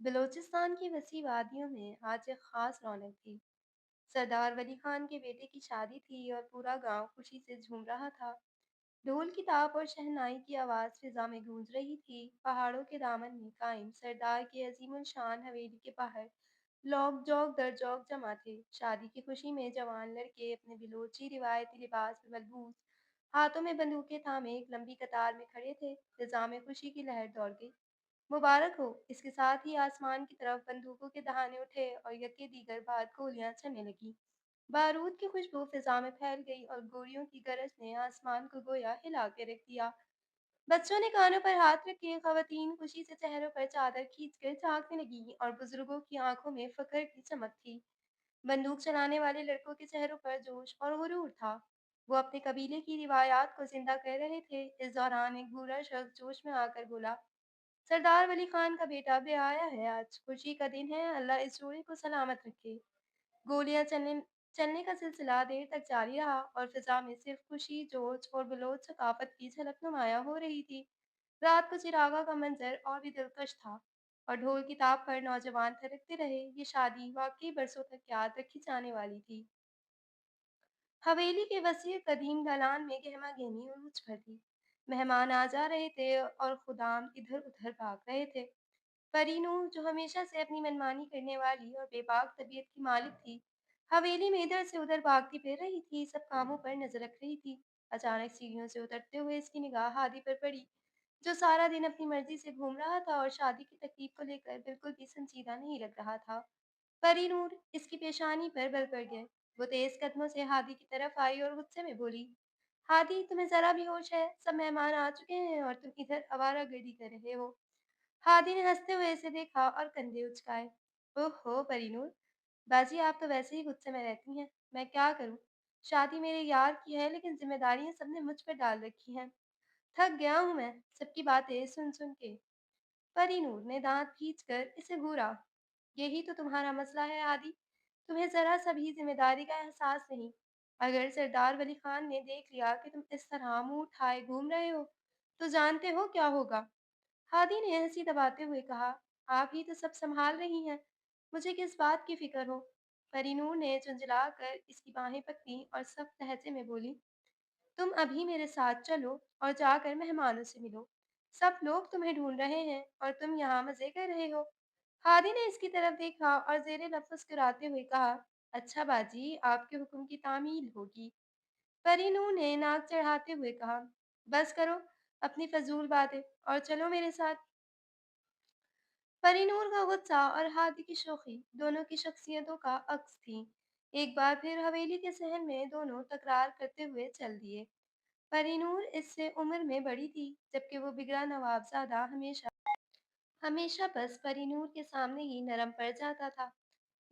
बलूचिस्तान की वसी वादियों में आज एक खास रौनक थी। सरदार वली खान के बेटे की शादी थी और पूरा गांव खुशी से झूम रहा था। ढोल की ताप और शहनाई की आवाज फिजा में गूंज रही थी। पहाड़ों के दामन में कायम सरदार की अजीमुल शान हवेली के बाहर लोग जौक दर जौक जमा थे। शादी की खुशी में जवान लड़के अपने बिलोची रिवायती लिबास में मलबूस, हाथों में बंदूकें थामे एक लंबी कतार में खड़े थे। फिजा में खुशी की लहर दौड़ गई। मुबारक हो। इसके साथ ही आसमान की तरफ बंदूकों के दहाने उठे और यके दीगर बाद गोलियां चलने लगी। बारूद की खुशबू फिजा में फैल गई और गोलियों की गरज ने आसमान को गोया हिला के रख दिया। बच्चों ने कानों पर हाथ रखे, खवातीन खुशी से चेहरों पर चादर खींचकर झांकने लगी और बुजुर्गों की आंखों में फख्र की चमक थी। बंदूक चलाने वाले लड़कों के चेहरों पर जोश और गुरूर था। वो अपने कबीले की रिवायात को जिंदा कर रहे थे। इस दौरान एक बूढ़ा शख्स जोश में आकर बोला, सरदार वली खान का बेटा भी आया है। आज खुशी का दिन है। अल्लाह इस जोड़े को सलामत रखे। गोलियां चलने चलने का सिलसिला देर तक जारी रहा और फिजा में सिर्फ खुशी, जोश और बलोच सकाफत की झलक नुमाया हो रही थी। रात को चिरागा का मंजर और भी दिलकश था और ढोल की ताप पर नौजवान थिरकते रहे। ये शादी वाकई बरसों तक याद रखी जाने वाली थी। हवेली के वसीर कदीम दालान में गहमा गहमी उलूच भर थी। मेहमान आ जा रहे थे और खुदाम इधर उधर भाग रहे थे। परीनूर, जो हमेशा से अपनी मनमानी करने वाली और बेबाक तबीयत की मालिक थी, हवेली में इधर से उधर भागती फिर रही थी, सब कामों पर नजर रख रही थी। अचानक सीढ़ियों से उतरते हुए इसकी निगाह हादी पर पड़ी, जो सारा दिन अपनी मर्जी से घूम रहा था और शादी की तकलीफ को लेकर बिल्कुल भी संजीदा नहीं लग रहा था। परीनूर इसकी पेशानी पर बल पड़ गए। वो तेज कदमों से हादी की तरफ आई और गुस्से में बोली, हादी, तुम्हें जरा भी होश है? सब मेहमान आ चुके हैं और तुम इधर आवारागर्दी कर रहे हो। हादी ने हंसते हुए इसे देखा और कंधे उचकाए। ओहो परिनूर, बाजी आप तो वैसे ही गुस्से में रहती हैं। मैं क्या करूं? शादी मेरे यार की है, लेकिन जिम्मेदारियां सबने मुझ पर डाल रखी हैं। थक गया हूं मैं सबकी बातें सुन सुन के। परिनूर ने दांत खींचकर इसे घूरा। यही तो तुम्हारा मसला है आदि, तुम्हें जरा सा भी जिम्मेदारी का एहसास नहीं। अगर सरदार वली खान ने देख लिया कि तुम इस तरह मुंह उठाए घूम रहे हो, तो जानते हो क्या होगा। हादी ने हंसी दबाते हुए कहा, आप ही तो सब संभाल रही हैं, मुझे किस बात की फिक्र हो। परिनूर ने झुंझलाकर इसकी बाहें पकड़ी और सख्त लहजे में बोली, तुम अभी मेरे साथ चलो और जाकर मेहमानों से मिलो। सब लोग तुम्हें ढूंढ रहे हैं और तुम यहाँ मजे कर रहे हो। हादी ने इसकी तरफ देखा और जेरे लफ्ज मुस्कुराते हुए कहा, अच्छा बाजी, आपके हुक्म की तामील होगी। परिनूर ने नाक चढ़ाते हुए कहा, बस करो अपनी फजूल बातें और चलो मेरे साथ। परिनूर का गुस्सा और हादी की शोखी दोनों की शख्सियतों का अक्स थी। एक बार फिर हवेली के सहन में दोनों तकरार करते हुए चल दिए। परिनूर इससे उम्र में बड़ी थी, जबकि वो बिगड़ा नवाबजादा हमेशा हमेशा बस परिनूर के सामने ही नरम पड़ जाता था।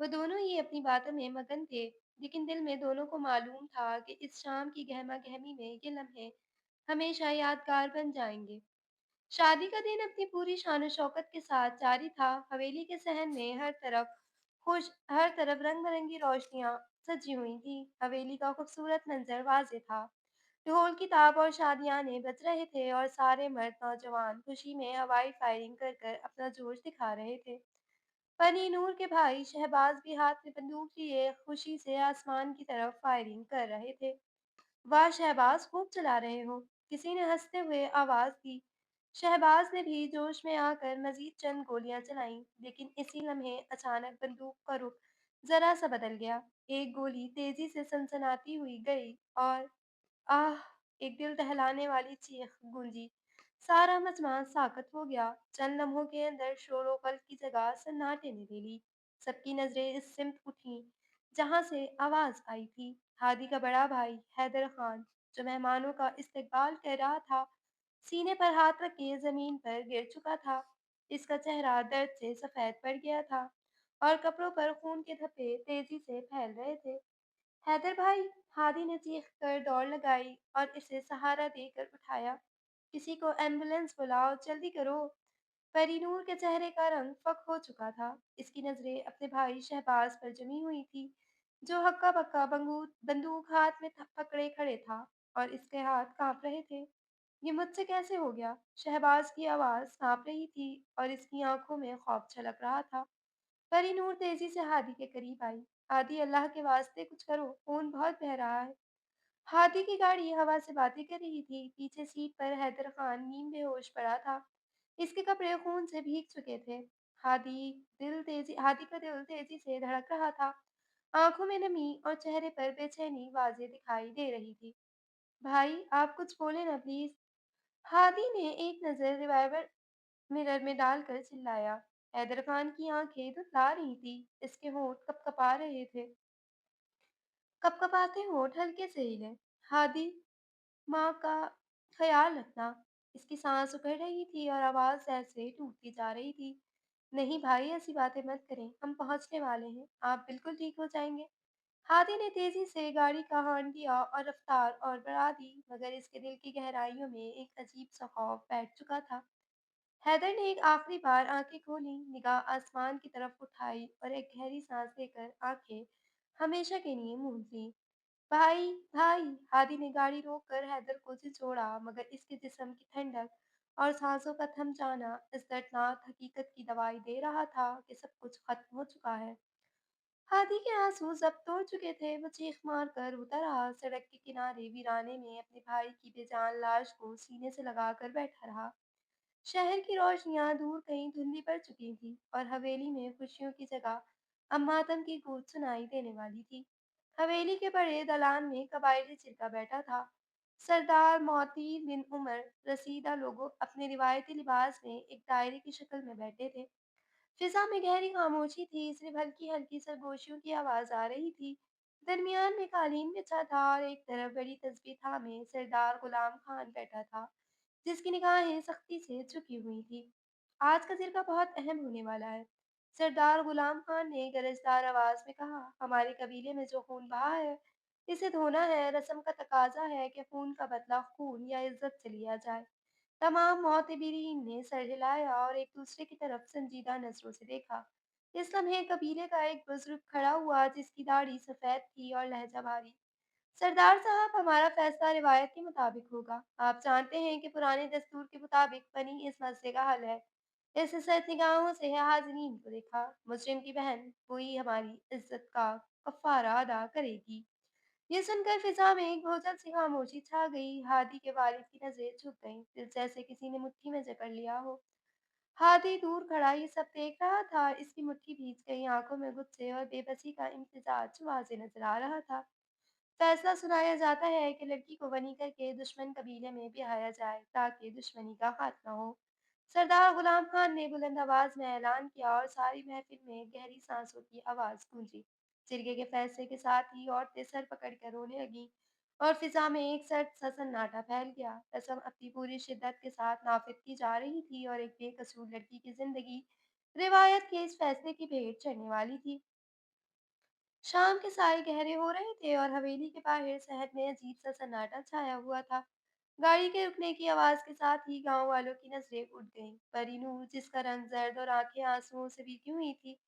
वो दोनों ही अपनी बातों में मगन थे, लेकिन दिल में दोनों को मालूम था कि इस शाम की गहमा गहमी में ये लम्हे हमेशा यादगार बन जाएंगे। शादी का दिन अपनी पूरी शान शौकत के साथ जारी था। हवेली के सहन में हर तरफ रंग बिरंगी रोशनियां सजी हुई थी। हवेली का खूबसूरत मंजर वाजे था। ढोल की ताप और शादियाने बज रहे थे और सारे मर्द नौजवान खुशी में हवाई फायरिंग कर कर अपना जोश दिखा रहे थे। पनी नूर के भाई शहबाज भी हाथ में बंदूक लिए खुशी से आसमान की तरफ फायरिंग कर रहे थे। वाह शहबाज, खूब चला रहे हो, किसी ने हंसते हुए आवाज दी। शहबाज ने भी जोश में आकर मजीद चंद गोलियां चलाईं, लेकिन इसी लम्हे अचानक बंदूक का रुख जरा सा बदल गया। एक गोली तेजी से सनसनाती हुई गई और आह! एक दिल दहलाने वाली चीख गूंजी। सारा मजमा साकत हो गया। चंद लम्हों के अंदर शोर-ओ-गल की जगह सन्नाटे ने ले ली। सबकी नजरें इस सिमत उठीं, जहां से आवाज आई थी। हादी का बड़ा भाई हैदर खान, जो मेहमानों का इस्तकबाल कर रहा था, सीने पर हाथ रखे जमीन पर गिर चुका था। इसका चेहरा दर्द से सफेद पड़ गया था और कपड़ों पर खून के धब्बे तेजी से फैल रहे थे। हैदर भाई, हादी ने चीख कर दौड़ लगाई और इसे सहारा देकर उठाया। किसी को एम्बुलेंस बुलाओ, जल्दी करो। परीनूर के चेहरे का रंग फक हो चुका था। इसकी नजरें अपने भाई शहबाज पर जमी हुई थी, जो हक्का बक्का बंदूक हाथ में पकड़े खड़े था और इसके हाथ कांप रहे थे। ये मुझसे कैसे हो गया? शहबाज की आवाज़ काँप रही थी और इसकी आँखों में खौफ छलक रहा था। परी नूर तेज़ी से हादी के करीब आई। हादी, अल्लाह के वास्ते कुछ करो, खून बहुत बह रहा है। हादी की गाड़ी हवा से बातें कर रही थी। पीछे सीट पर हैदर खान नीम बेहोश पड़ा था। इसके कपड़े खून से भीग चुके थे। हादी का दिल तेजी से धड़क रहा था। आंखों में नमी और चेहरे पर बेचैनी वाज़ेह दिखाई दे रही थी। भाई, आप कुछ बोले ना प्लीज। हादी ने एक नजर रिवाल्वर मिरर में डालकर चिल्लाया। हैदर खान की आंखें धुतला रही थी। इसके होंठ कपकपा रहे थे। कपकपाते होंठ हल्के से हिले। हादी, माँ का ख्याल रखना। इसकी सांस उखड़ रही थी और आवाज ऐसे टूटती जा रही थी। नहीं भाई, ऐसी बातें मत करें, हम पहुंचने वाले हैं, आप बिल्कुल ठीक हो जाएंगे। हाथी ने तेजी से गाड़ी का हॉर्न दिया और रफ्तार और बढ़ा दी, मगर इसके दिल की गहराइयों में एक अजीब सा खौफ बैठ चुका था। हैदर ने एक आखिरी बार आंखें खोली, निगाह आसमान की तरफ उठाई और एक गहरी सांस लेकर आंखें हमेशा के लिए मूंद ली। भाई, भाई! हादी ने गाड़ी रोककर हैदर को झिझोड़ा, मगर इसके जिस्म की ठंडक और सांसों का थम जाना इस दर्दनाक हकीकत की दवाई दे रहा था कि सब कुछ खत्म हो चुका है। हादी के आंसू जब तोड़ चुके थे। वो चीख मार कर रोता रहा, सड़क के किनारे वीराने में अपने भाई की बेजान लाश को सीने से लगाकर बैठा रहा। शहर की रोशनियां दूर कहीं धुंधली पड़ चुकी थी और हवेली में खुशियों की जगह अब मातम की गूंज सुनाई देने वाली थी। हवेली के बड़े दलान में कबायली जिरगा बैठा था। सरदार मोती बिन उमर रसीदा लोगों अपने रिवायती लिबास में एक दायरे की शक्ल में बैठे थे। फिजा में गहरी खामोशी थी, सिर्फ हल्की हल्की सरगोशियों की आवाज आ रही थी। दरमियान में कालीन बिछा था और एक तरफ बड़ी तस्बीह थामे सरदार गुलाम खान बैठा था, जिसकी निगाहें सख्ती से झुकी हुई थी। आज का जिरगा बहुत अहम होने वाला है, सरदार गुलाम खान ने गरजदार आवाज में कहा। हमारे कबीले में जो खून बहा है, इसे धोना है। रस्म का तकाजा है कि खून का बदला खून या इज्जत से लिया जाए। तमाम मोतबरीन ने सर हिलाया और एक दूसरे की तरफ संजीदा नजरों से देखा। इस लम्हे कबीले का एक बुजुर्ग खड़ा हुआ, जिसकी दाढ़ी सफेद थी और लहजा भारी। सरदार साहब, हमारा फैसला रिवायत के मुताबिक होगा। आप जानते हैं कि पुराने दस्तूर के मुताबिक बनी इस मसले का हल है। इस सत निगाहों से हाजरीन को देखा। मुस्लिम की बहन, वही हमारी इज्जत का कफारा अदा करेगी। ये सुनकर फिजा में एक भोजन सी खामोशी छा गई। हादी के वालिद की नजरें झुक गईं, दिल जैसे किसी ने मुट्ठी में जकड़ लिया हो। हादी दूर खड़ा ये सब देख रहा था। इसकी मुट्ठी भीज गई, आंखों में गुस्से और बेबसी का इम्तिजाज वाज़ेह नजर आ रहा था। फैसला सुनाया जाता है कि लड़की को बनी करके दुश्मन कबीले में ब्याया जाए, ताकि दुश्मनी का खात्मा हो। सरदार गुलाम खान ने बुलंद आवाज में ऐलान किया और सारी महफिल में गहरी सांसों की आवाज गूंजी। जिरगे के फैसले के साथ ही औरतें सर पकड़कर रोने लगीं और फिजा में एक सर्द सा सन्नाटा फैल गया। रस्म अपनी पूरी शिद्दत के साथ नाफिज की जा रही थी और एक बेकसूर लड़की की जिंदगी रिवायत के इस फैसले की भेंट चढ़ने वाली थी। शाम के साए गहरे हो रहे थे और हवेली के बाहर शहर में अजीब सा सन्नाटा छाया हुआ था। गाड़ी के रुकने की आवाज के साथ ही गांव वालों की नजरें उठ गईं। परी नूर, जिसका रंग जर्द और आंखें आंसुओं से भीगी हुई थी,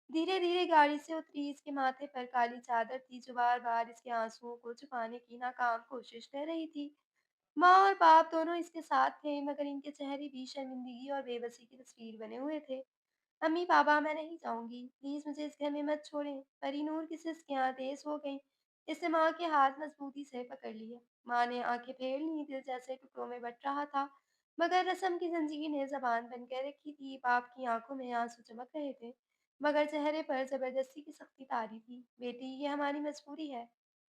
धीरे धीरे गाड़ी से उतरी। इसके माथे पर काली चादर थी, जो बार बार इसके आंसुओं को छुपाने की नाकाम कोशिश कर रही थी। माँ और बाप दोनों इसके साथ थे, मगर इनके चेहरे भी शर्मिंदगी और बेबसी की तस्वीर बने हुए थे। अम्मी, पापा, मैं नहीं जाऊंगी, प्लीज मुझे इस घर में मत छोड़ें। परीनूर की सिसकियां तेज हो गईं। इसने माँ के हाथ मजबूती से पकड़ लिए। माँ ने आंखें फेर लीं, दिल जैसे टुकड़ों में बट रहा था, मगर रस्म की जंजीर ने जबान बंद कर रखी थी। बाप की आंखों में आंसू चमक रहे थे, मगर चेहरे पर जबरदस्ती की सख्ती तारी थी। बेटी, ये हमारी मजबूरी है।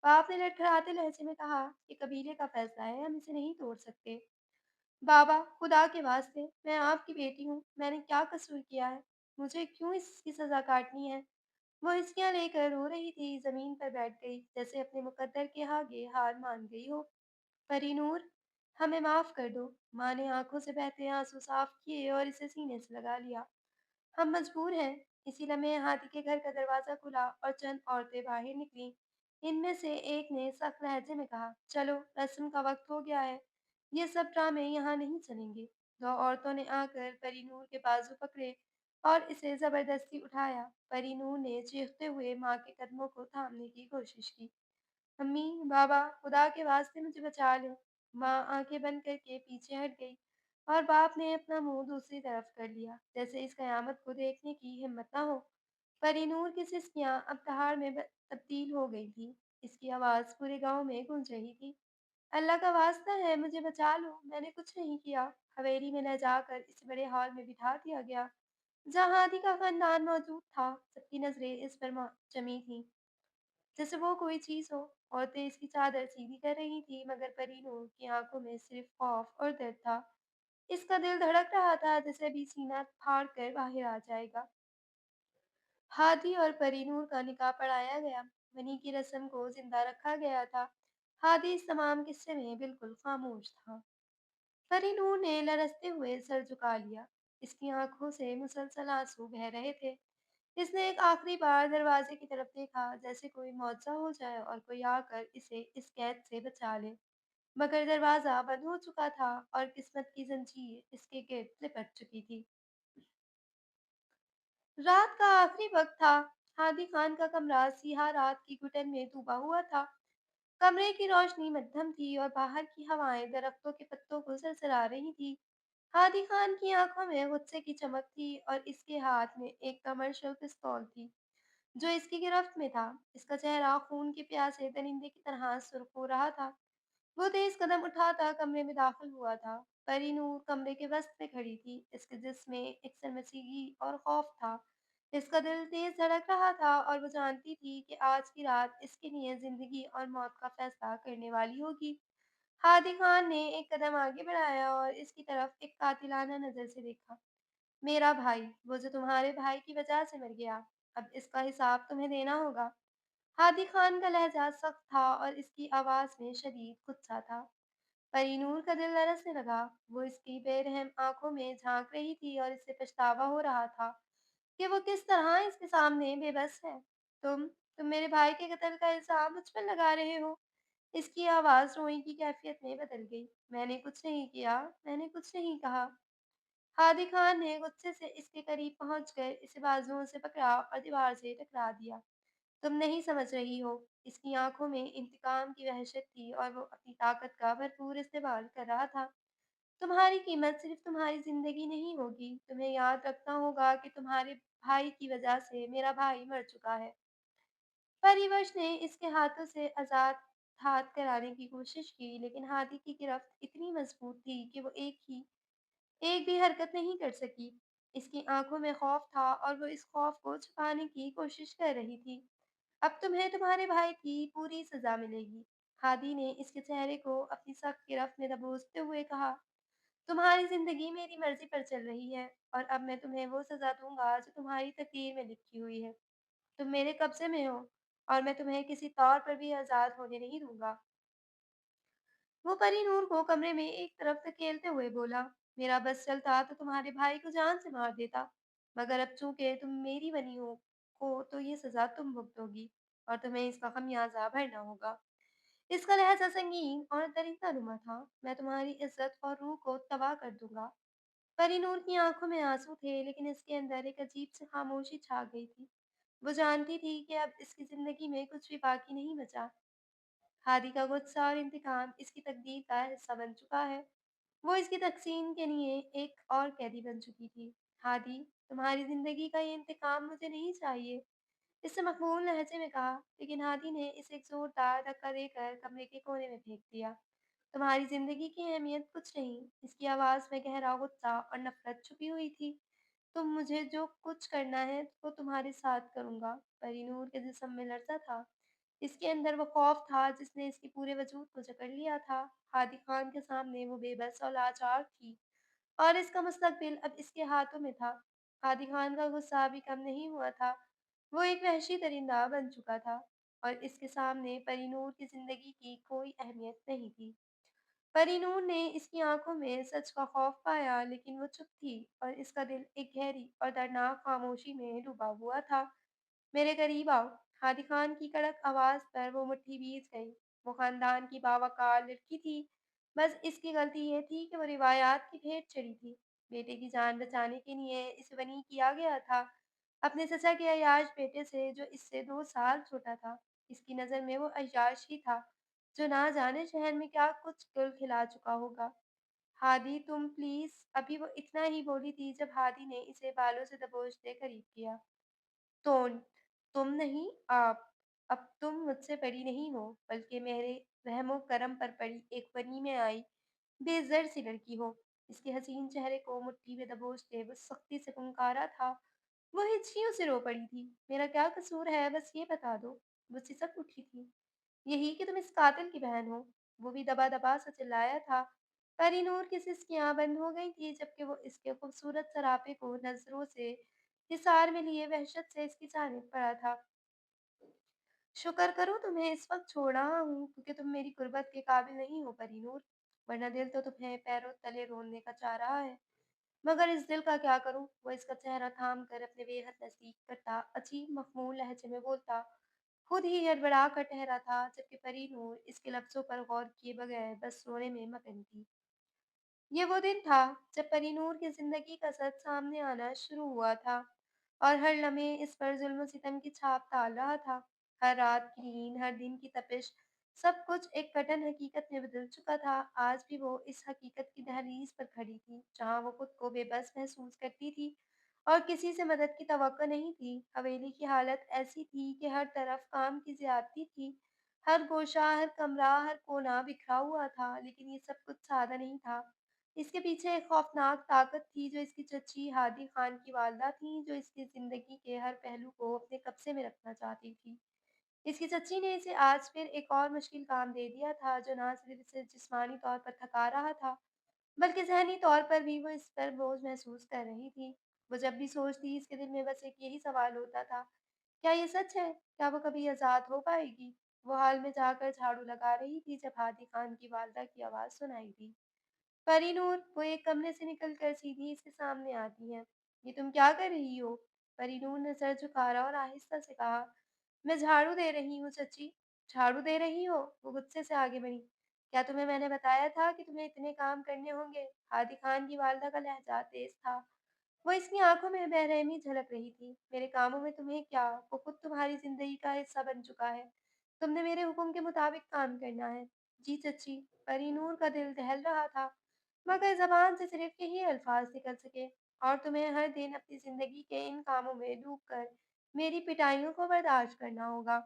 बाप ने लड़खड़ाते लहजे में कहा। ये कबीले का फैसला है, हम इसे नहीं तोड़ सकते। बाबा, खुदा के वास्ते, मैं आपकी बेटी हूँ, मैंने क्या कसूर किया है? मुझे क्यों इसकी सज़ा काटनी है? वो हिचकियाँ लेकर रो रही थी, ज़मीन पर बैठ गई, जैसे अपने मुकद्दर के आगे हार मान गई हो। परीनूर, हमें माफ़ कर दो। माँ ने आंखों से बहते आंसू साफ किए और इसे सीने से लगा लिया। हम मजबूर हैं। इसी लम्हे हाथी के घर का दरवाज़ा खुला और चंद औरतें बाहर निकलीं। इनमें से एक ने सख्त लहजे में कहा, चलो, रस्म का वक्त हो गया है। ये सब ड्रामे यहाँ नहीं चलेंगे। दो औरतों ने आकर परीनूर के बाजू पकड़े और इसे जबरदस्ती उठाया। परीनूर ने चीखते हुए माँ के कदमों को थामने की कोशिश की। अम्मी, बाबा, खुदा के वास्ते मुझे बचा लें। माँ आंखें बंद करके पीछे हट गई और बाप ने अपना मुंह दूसरी तरफ कर लिया, जैसे इस कयामत को देखने की हिम्मत ना हो। परीनूर की सिसकियां अब दहाड़ में तब्दील हो गई थी। इसकी आवाज पूरे गांव में गूंज रही थी। अल्लाह का वास्ता है, मुझे बचा लो, मैंने कुछ नहीं किया। हवेली में ले जाकर इसे बड़े हॉल में बिठा दिया गया, जहां हादी का खानदान मौजूद था। सबकी नजरें इस पर जमी थी, जैसे वो कोई चीज हो। औरतें इसकी चादर सीधी कर रही थी, मगर परीनूर की आंखों में सिर्फ खौफ और दर्द था। इसका दिल धड़क रहा था, जैसे अभी सीना फाड़ कर बाहर आ जाएगा। हादी और परीनूर का निकाह पढ़ाया गया। वनी की रस्म को जिंदा रखा गया था। हादी इस तमाम किस्से में बिल्कुल खामोश था। परीनूर ने लरसते हुए सर झुका लिया। इसकी आंखों से मुसलसल आंसू बह रहे थे। इसने एक आखिरी बार दरवाजे की तरफ देखा, जैसे कोई मुआवजा हो जाए और कोई आकर इसे इस कैद से बचा ले। मगर दरवाजा बंद हो चुका था और किस्मत की जंजीर इसके गिर्द लिपट चुकी थी। रात का आखिरी वक्त था। हादी खान का कमरा सियाह रात की घुटन में डूबा हुआ था। कमरे की रोशनी मध्यम थी और बाहर की हवाएं दरख्तों के पत्तों को सरसरा रही थी। हादी खान की आंखों में गुस्से की चमक थी और इसके हाथ में एक कमर्शियल पिस्तौल थी, जो इसकी गिरफ्त में था। इसका चेहरा खून के प्यासे दरिंदे की तरह सुर्ख हो रहा था। वो तेज कदम उठाता कमरे में दाखिल हुआ था। परी नूर कमरे के वसत में खड़ी थी। इसके जिस्म में एक सरमसीगी और खौफ था। इसका दिल तेज धड़क रहा था और वो जानती थी कि आज की रात इसके लिए जिंदगी और मौत का फैसला करने वाली होगी। हादी खान ने एक कदम आगे बढ़ाया और इसकी तरफ एक कातिलाना नजर से देखा। मेरा भाई, वो जो तुम्हारे भाई की वजह से मर गया, अब इसका हिसाब तुम्हें देना होगा। हादी खान का लहजा सख्त था और इसकी आवाज में शदीद गुस्सा था। परीनूर का दिल लरसने लगा। वो इसकी बेरहम आंखों में झांक रही थी और इससे पछतावा हो रहा था कि वो किस तरह इसके सामने बेबस है। तुम मेरे भाई के कत्ल का इल्जाम मुझ पर लगा रहे हो। इसकी आवाज रोई की कैफियत में बदल गई। मैंने कुछ नहीं किया, मैंने कुछ नहीं कहा। हादी खान ने गुस्से से इसके करीब पहुंचकर इसे बाजुओं से पकड़ा और दीवार से टकरा दिया। तुम नहीं समझ रही हो। इसकी आंखों में इंतकाम की वहशत थी और वो अपनी ताकत का भरपूर इस्तेमाल कर रहा था। तुम्हारी कीमत सिर्फ तुम्हारी जिंदगी नहीं होगी। तुम्हें याद रखना होगा कि तुम्हारे भाई की वजह से मेरा भाई मर चुका है। परिवश ने इसके हाथों से आजाद हाथ कराने की कोशिश की, लेकिन हाथी की गिरफ्त इतनी मजबूत थी कि वो एक भी हरकत नहीं कर सकी। इसकी आंखों में खौफ था और वो इस खौफ को छुपाने की कोशिश कर रही थी। अब तुम्हें तुम्हारे भाई की पूरी सजा मिलेगी। हादी ने इसके चेहरे को अपनी सख्त गिरफ्त में दबोचते हुए कहा। तुम्हारी जिंदगी मेरी मर्जी पर चल रही है और अब मैं तुम्हें वो सजा दूंगा जो तुम्हारी तकदीर में लिखी हुई है। तुम मेरे कब्जे में हो और मैं तुम्हें किसी तौर पर भी आजाद होने नहीं दूंगा। वो परी नूर को कमरे में एक तरफ धकेलते हुए बोला, मेरा बस चलता तो तुम्हारे भाई को जान से मार देता, मगर अब चूंकि तुम मेरी बनी हो तो ये सजा तुम भुगतोगी और तुम्हें इसका खमियाजा भरना होगा। इसका लहजा संगीन और दरिंदा नुमा था। मैं तुम्हारी इज्जत और रूह को तबाह कर दूंगा। परी नूर की आंखों में आंसू थे, लेकिन इसके अंदर एक अजीब सी खामोशी छा गई थी। वो जानती थी कि अब इसकी जिंदगी में कुछ भी बाकी नहीं बचा। हादी का गुस्सा और इंतकाम इसकी तकदीर का हिस्सा बन चुका है। वो इसकी तकसीम के लिए एक और कैदी बन चुकी थी। हादी, तुम्हारी जिंदगी का ये इंतकाम मुझे नहीं चाहिए, इससे मकबूल लहजे में कहा, लेकिन हादी ने इसे एक जोरदार धक्का देकर कमरे के कोने में फेंक दिया। तुम्हारी जिंदगी की अहमियत कुछ नहीं। इसकी आवाज में गहरा गुस्सा और नफरत छुपी हुई थी। तुम मुझे जो कुछ करना है वो तुम्हारे साथ करूंगा। परीनूर के जिस्म में लरजा था। इसके अंदर वो खौफ था जिसने इसके पूरे वजूद को जकड़ लिया था। हादी खान के सामने वो बेबस और लाचार थी और इसका मुस्तकबिल अब इसके हाथों में था। हादी खान का गुस्सा अभी कम नहीं हुआ था। वो एक वहशी दरिंदा बन चुका था और इसके सामने परीनूर की जिंदगी की कोई अहमियत नहीं थी। परीनूर ने इसकी आंखों में सच का खौफ पाया, लेकिन वो चुप थी और इसका दिल एक गहरी और दर्दनाक खामोशी में डूबा हुआ था। मेरे करीब आओ। हादी खान की कड़क आवाज पर वो मुट्ठी भीज गई। वो खानदान की बावकार लड़की थी। बस इसकी गलती ये थी कि वो रिवायात की भेंट चढ़ी थी। बेटे की जान बचाने के लिए इसे बनी किया गया था, अपने चचा के अय्याश बेटे से जो इससे 2 साल छोटा था। इसकी नज़र में वो अय्याश ही था। जो ना जाने शहर में क्या कुछ गुल खिला चुका होगा। हादी तुम प्लीज़। अभी वो इतना ही बोली थी जब हादी ने इसे बालों से दबोचते करीब किया। टोन, तुम नहीं आप। अब तुम मुझसे बड़ी नहीं हो, बल्कि मेरे रहमो करम पर पड़ी एक बनी में आई बेज़र सी लड़की हो। इसके हसीन चेहरे को मुट्ठी में दबोचते वो सख्ती से पुकारा था। वो हिचकियों से रो पड़ी थी। मेरा क्या कसूर है, बस ये बता दो। वो सिसक उठी थी। यही कि तुम इस कातिल की बहन हो। वो भी दबा-दबा सा चिल्लाया था। परी नूर की सिसकियाँ बंद हो गई थी, जबकि वो इसके खूबसूरत सरापे को नज़रों से हिसार में लिए वहशत से इसकी जानिब बढ़ा था। शुक्र करो तुम्हें इस वक़्त छोड़ रहा हूँ, क्योंकि तुम मेरी गुर्बत के काबिल नहीं हो परी नूर, वरना दिल तो तुम्हें पैरों तले रोंदे का चाह रहा है। मगर इस दिल का क्या करूँ? वो इसका चेहरा थाम कर अपने बेहद नज़दीक करता, अजीब मख़मूल लहजे में बोलता, खुद ही हड़बड़ा कर ठहरा था, जबकि परी नूर इसके लफ्ज़ों पर गौर किए बगैर बस रोने में मगन थी। ये वो दिन था जब परीनूर की ज़िंदगी का सच सामने आना शुरू हुआ था और हर लम्हे इस पर ज़ुल्म-सितम की छाप डाल रहा था। हर रात की नींद, हर दिन की तपिश, सब कुछ एक कटन हकीकत में बदल चुका था। आज भी वो इस हकीकत की दहलीज़ पर खड़ी थी, जहाँ वो खुद को बेबस महसूस करती थी और किसी से मदद की तवक्को नहीं थी। हवेली की हालत ऐसी थी कि हर तरफ काम की ज़्यादती थी। हर गोशा, हर कमरा, हर कोना बिखरा हुआ था, लेकिन ये सब कुछ सादा नहीं था। इसके पीछे एक खौफनाक ताकत थी जो इसकी चच्ची हादी खान की वालदा थीं, जो इसकी ज़िंदगी के हर पहलू को अपने कब्ज़े में रखना चाहती थी। इसकी चच्ची ने इसे आज फिर एक और मुश्किल काम दे दिया था, जो ना सिर्फ़ इसे जिस्मानी तौर पर थका रहा था, बल्कि ज़हनी तौर पर भी वो इस पर बोझ महसूस कर रही थी। वो जब भी सोचती, इसके दिल में बस एक यही सवाल होता था, क्या ये सच है? क्या वो कभी आज़ाद हो पाएगी? वो हाल में जाकर झाड़ू लगा रही थी जब हादी खान की वालदा की आवाज़ सुनाई दी। परीनूर, वो एक कमरे से निकलकर सीधी इसके सामने आती हैं। ये तुम क्या कर रही हो? परीनूर ने सर झुकाया और आहिस्ता से कहा, मैं झाड़ू दे रही हूँ चच्ची। झाड़ू दे रही हो? वो गुस्से से आगे बढ़ी। क्या तुम्हें मैंने बताया था कि तुम्हें इतने काम करने होंगे? हादी खान की वालदा का लहजा तेज था। वो इसकी आंखों में बेरहमी झलक रही थी। मेरे कामों में तुम्हें क्या? वो खुद तुम्हारी जिंदगी का हिस्सा बन चुका है। तुमने मेरे हुक्म के मुताबिक काम करना है। जी चच्ची। परीनूर का दिल दहल रहा था, मगर ज़बान से सिर्फ यही अल्फाज निकल सके, और तुम्हें हर दिन अपनी ज़िंदगी के इन कामों में डूबकर मेरी पिटाइयों को बर्दाश्त करना होगा।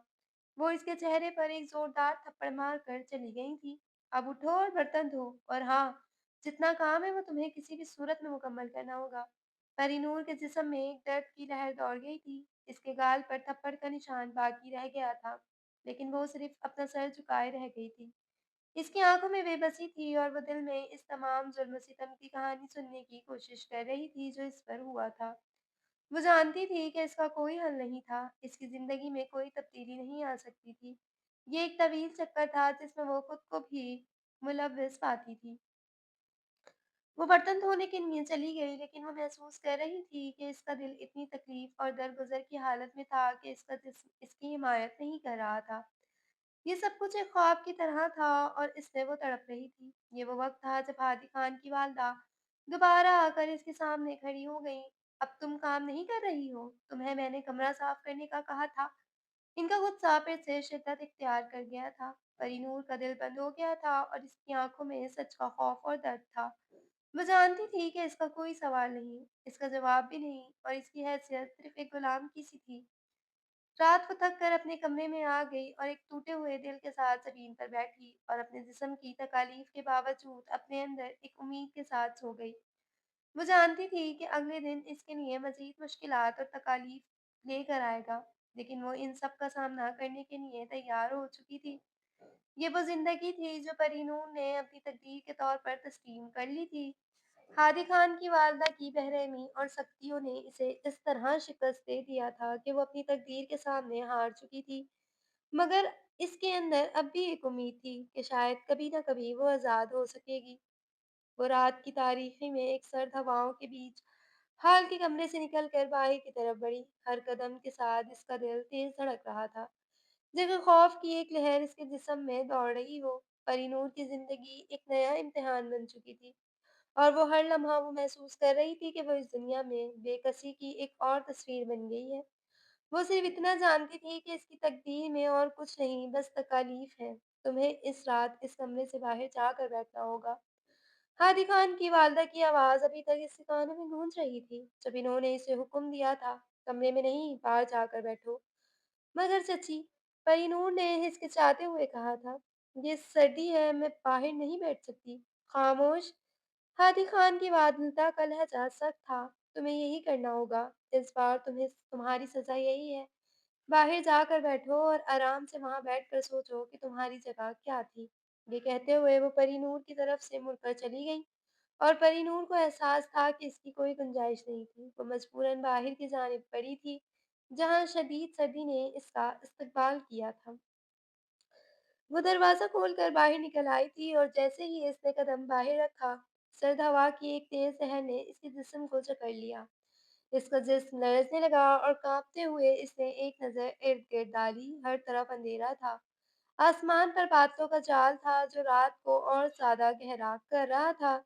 वो इसके चेहरे पर एक ज़ोरदार थप्पड़ मार कर चली गई थी। अब उठो और बर्तन धो, और हाँ, जितना काम है वो तुम्हें किसी भी सूरत में मुकम्मल करना होगा। परीनूर के जिस्म में एक दर्द की लहर दौड़ गई थी। इसके गाल पर थप्पड़ का निशान बाकी रह गया था, लेकिन वो सिर्फ अपना सर झुकाए रह गई थी। इसकी आँखों में बेबसी थी और वो दिल में इस तमाम ज़ुल्म-सितम की कहानी सुनने की कोशिश कर रही थी जो इस पर हुआ था। वो जानती थी कि इसका कोई हल नहीं था, इसकी ज़िंदगी में कोई तब्दीली नहीं आ सकती थी। ये एक तवील चक्कर था जिसमें वो खुद को भी मुलव्वस पाती थी। वो बर्तन धोने के लिए चली गई, लेकिन वो महसूस कर रही थी कि इसका दिल इतनी तकलीफ़ और दरगुज़र की हालत में था कि इसका जिस्म इसकी हिमायत नहीं कर रहा था। ये सब कुछ एक ख्वाब की तरह था और इसमें वो तड़प रही थी। ये वो वक़्त था जब हादी खान की वालदा दोबारा आकर इसके सामने खड़ी हो गईं। अब तुम काम नहीं कर रही हो? तुम्हें मैंने कमरा साफ़ करने का कहा था। इनका गुस्सा फिर से शिद्दत इख्तियार कर गया था। परीनूर का दिल बंद हो गया था और इसकी आँखों में सच का खौफ और दर्द था। वो जानती थी कि इसका कोई सवाल नहीं, इसका जवाब भी नहीं, और इसकी हैसियत सिर्फ़ एक गुलाम की सी थी। रात को थक कर अपने कमरे में आ गई और एक टूटे हुए दिल के साथ ज़मीन पर बैठी और अपने जिस्म की तकालीफ के बावजूद अपने अंदर एक उम्मीद के साथ सो गई। वो जानती थी कि अगले दिन इसके लिए मज़ीद मुश्किलात और तकालीफ लेकर आएगा, लेकिन वो इन सब का सामना करने के लिए तैयार हो चुकी थी। ये वो ज़िंदगी थी जो परीनूर ने अपनी तकदीर के तौर पर तस्लीम कर ली थी। हादी खान की वालदा की बेरहमी और सख्तियों ने इसे इस तरह शिकस्त दे दिया था कि वो अपनी तकदीर के सामने हार चुकी थी। मगर इसके अंदर अब भी एक उम्मीद थी कि शायद कभी न कभी वो आज़ाद हो सकेगी। वो रात की तारीकी में एक सर्द हवाओं के बीच हाल के कमरे से निकलकर बाहर की तरफ बढ़ी। हर कदम के साथ इसका दिल तेज धड़क रहा था, जगह खौफ की एक लहर इसके जिस्म में दौड़ रही हो। परीनूर की जिंदगी एक नया इम्तिहान बन चुकी थी, और वो हर लम्हा वो महसूस कर रही थी कि वो इस दुनिया में बेकसी की एक और तस्वीर बन गई है। वो सिर्फ इतना जानती थी कि इसकी तकदीर में और कुछ नहीं, बस तकालीफ है। تمہیں اس رات اس کمرے سے باہر جا کر بیٹھنا ہوگا۔ ہادی خان کی والدہ کی آواز ابھی تک اس کے کانوں میں گونج رہی تھی جب انہوں نے اسے حکم دیا تھا، کمرے میں نہیں، باہر جا کر بیٹھو۔ مگر چچی، پری نور نے ہچکچاتے ہوئے کہا تھا، یہ سردی ہے، میں باہر نہیں بیٹھ سکتی۔ خاموش! ہادی خان کی والدہ کا لہجہ سخت تھا۔ تمہیں یہی کرنا ہوگا، اس بار تمہاری سزا یہی ہے۔ باہر جا کر بیٹھو اور آرام سے وہاں بیٹھ کر سوچو کہ تمہاری جگہ کیا تھی۔ یہ کہتے ہوئے وہ پری نور کی طرف سے مڑ کر چلی گئی اور پری نور کو احساس تھا کہ اس کی کوئی گنجائش نہیں تھی۔ وہ مجبوراً باہر کی جانب بڑھی تھی جہاں شدید سردی نے اس کا استقبال کیا تھا۔ وہ دروازہ کھول کر باہر نکل آئی تھی اور جیسے ہی اس نے قدم باہر رکھا، سرد ہوا کی ایک تیز لہر نے اس کے جسم کو جکڑ لیا۔ اس کا جسم لرزنے لگا اور کانپتے ہوئے اس نے ایک نظر ارد گرد ڈالی۔ ہر طرف اندھیرا تھا۔ آسمان پر بادلوں کا جال تھا جو رات کو اور زیادہ گہرا کر رہا تھا۔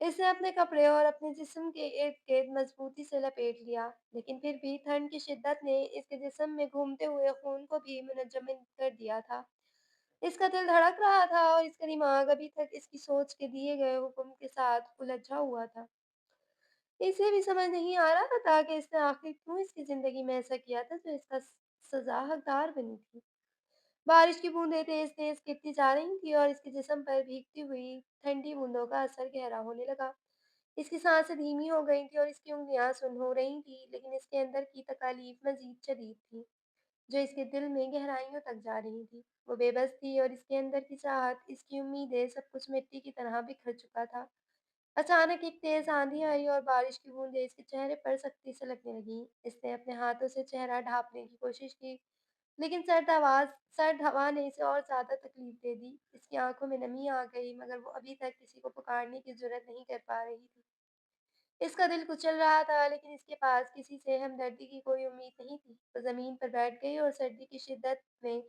اس نے اپنے کپڑے اور اپنے جسم کے ارد گرد مضبوطی سے لپیٹ لیا، لیکن پھر بھی ٹھنڈ کی شدت نے اس کے جسم میں گھومتے ہوئے خون کو بھی منجمد کر دیا تھا۔ اس کا دل دھڑک رہا تھا اور اس کا دماغ ابھی تک اس کی سوچ کے دیے گئے حکم کے ساتھ الجھا ہوا تھا۔ اسے بھی سمجھ نہیں آ رہا تھا کہ اس نے آخر کیوں اس کی زندگی میں ایسا کیا تھا جو اس کا سزا حقدار بنی تھی۔ بارش کی بوندیں تیز تیز گرتی جا رہی تھی اور اس کے جسم پر بھیگتی ہوئی ٹھنڈی بوندوں کا اثر گہرا ہونے لگا۔ اس کی سانسیں دھیمی ہو گئی تھی اور اس کی انگلیاں سن ہو رہی تھی، لیکن اس کے اندر کی تکالیف مزید شدید تھی جو اس کے دل میں گہرائیوں تک جا رہی تھی۔ وہ بے بس تھی اور اس کے اندر کی چاہت، اس کی امیدیں، سب کچھ مٹی کی طرح بکھر چکا تھا۔ اچانک ایک تیز آندھی آئی اور بارش کی بوندیں اس کے چہرے پر سختی سے لگنے لگیں۔ اس نے اپنے ہاتھوں سے چہرہ ڈھانپنے کی کوشش کی، لیکن سرد ہوا نے اسے اور زیادہ تکلیف دے دی۔ اس کی آنکھوں میں نمی آ گئی، مگر وہ ابھی تک کسی کو پکارنے کی جرأت نہیں کر پا رہی تھی۔ اس کا دل کچل رہا تھا، لیکن اس کے پاس کسی سے ہمدردی کی کوئی امید نہیں تھی۔ وہ زمین پر بیٹھ گئی اور سردی کی شدت میں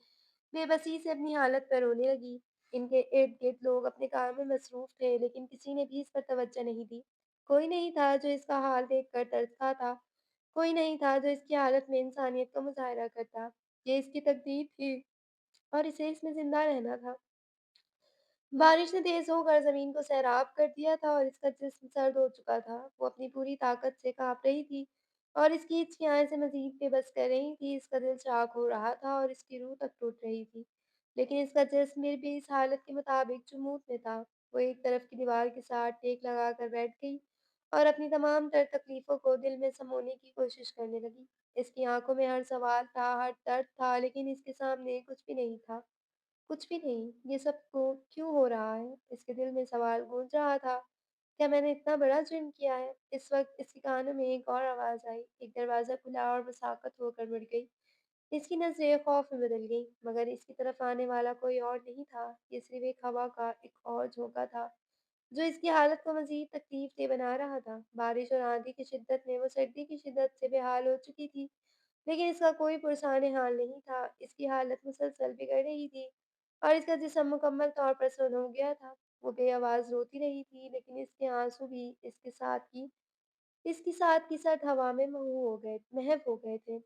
بے بسی سے اپنی حالت پر رونے لگی۔ ان کے ارد گرد لوگ اپنے کام میں مصروف تھے، لیکن کسی نے بھی اس پر توجہ نہیں دی۔ کوئی نہیں تھا جو اس کا حال دیکھ کر ترس کھاتا، کوئی نہیں تھا جو اس کی حالت میں انسانیت کا مظاہرہ کرتا۔ یہ اس کی تقدیر تھی اور اسے اس میں زندہ رہنا تھا۔ بارش نے تیز ہو کر زمین کو سیراب کر دیا تھا اور اس کا جسم سرد ہو چکا تھا۔ وہ اپنی پوری طاقت سے کانپ رہی تھی اور اس کی ہچکیاں اسے مزید بے بس کر رہی تھی۔ اس کا دل چاک ہو رہا تھا اور اس کی روح تک ٹوٹ رہی تھی، لیکن اس کا جسم بھی اس حالت کے مطابق جمود میں تھا۔ وہ ایک طرف کی دیوار کے ساتھ ٹیک لگا کر بیٹھ گئی اور اپنی تمام تر تکلیفوں کو دل میں سمونے کی کوشش کرنے لگی۔ اس کی آنکھوں میں ہر سوال تھا، ہر درد تھا، لیکن اس کے سامنے کچھ بھی نہیں تھا۔ کچھ بھی نہیں۔ یہ سب کو کیوں ہو رہا ہے؟ اس کے دل میں سوال گونج رہا تھا، کیا میں نے اتنا بڑا جرم کیا ہے؟ اس وقت اس کے کانوں میں ایک اور آواز آئی۔ ایک دروازہ کھلا اور وہ ساکت ہو کر مڑ گئی۔ اس کی نظریں خوف میں بدل گئیں، مگر اس کی طرف آنے والا کوئی اور نہیں تھا۔ یہ صرف ایک ہوا کا ایک اور جھونکا تھا جو اس کی حالت کو مزید تکلیف دہ بنا رہا تھا۔ بارش اور آندھی کی شدت میں وہ سردی کی شدت سے بے حال ہو چکی تھی، لیکن اس کا کوئی پرسان حال نہیں تھا۔ اس کی حالت مسلسل بگڑ رہی تھی اور اس کا جسم مکمل طور پر سن ہو گیا تھا۔ وہ بے آواز روتی رہی تھی، لیکن اس کے آنسو بھی اس کی سرد ہوا میں محو ہو گئے تھے۔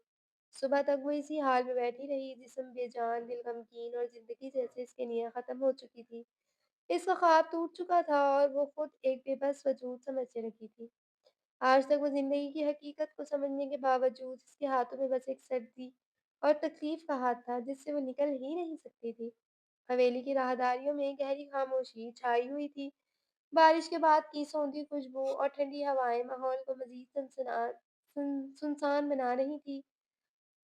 صبح تک وہ اسی حال میں بیٹھی رہی، جسم بے جان، دل غمگین اور زندگی جیسے اس کے لیے ختم ہو چکی تھی۔ اس کا خواب ٹوٹ چکا تھا اور وہ خود ایک بے بس وجود سمجھنے لگی تھی۔ آج تک وہ زندگی کی حقیقت کو سمجھنے کے باوجود اس کے ہاتھوں میں بس ایک سردی اور تکلیف کا ہاتھ تھا جس سے وہ نکل ہی نہیں سکتی تھی۔ حویلی کی راہداریوں میں گہری خاموشی چھائی ہوئی تھی۔ بارش کے بعد کی سوندھی خوشبو اور ٹھنڈی ہوائیں ماحول کو مزید سنسان بنا رہی تھی۔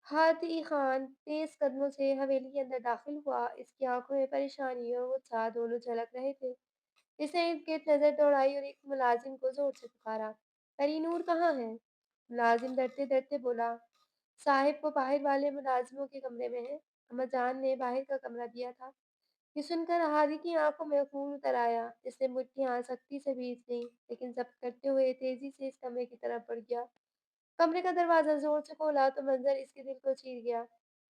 ہادی خان تیز قدموں سے حویلی کے اندر داخل ہوا۔ اس کی آنکھوں میں پریشانی اور غصہ دونوں جھلک رہے تھے۔ اس نے ارد گرد نظر دوڑائی اور ایک ملازم کو زور سے پکارا، پری نور کہاں ہے؟ ملازم ڈرتے ڈرتے بولا، صاحب وہ باہر والے ملازموں کے کمرے میں ہے، اما جان نے باہر کا کمرہ دیا تھا۔ یہ سن کر ہادی کی آنکھوں میں خون اتر آیا۔ اس نے مٹھیاں سختی سے بھیج لیں، لیکن ضبط کرتے ہوئے تیزی سے اس کمرے کی طرف بڑھ گیا۔ کمرے کا دروازہ زور سے کھولا تو منظر اس کے دل کو چیر گیا۔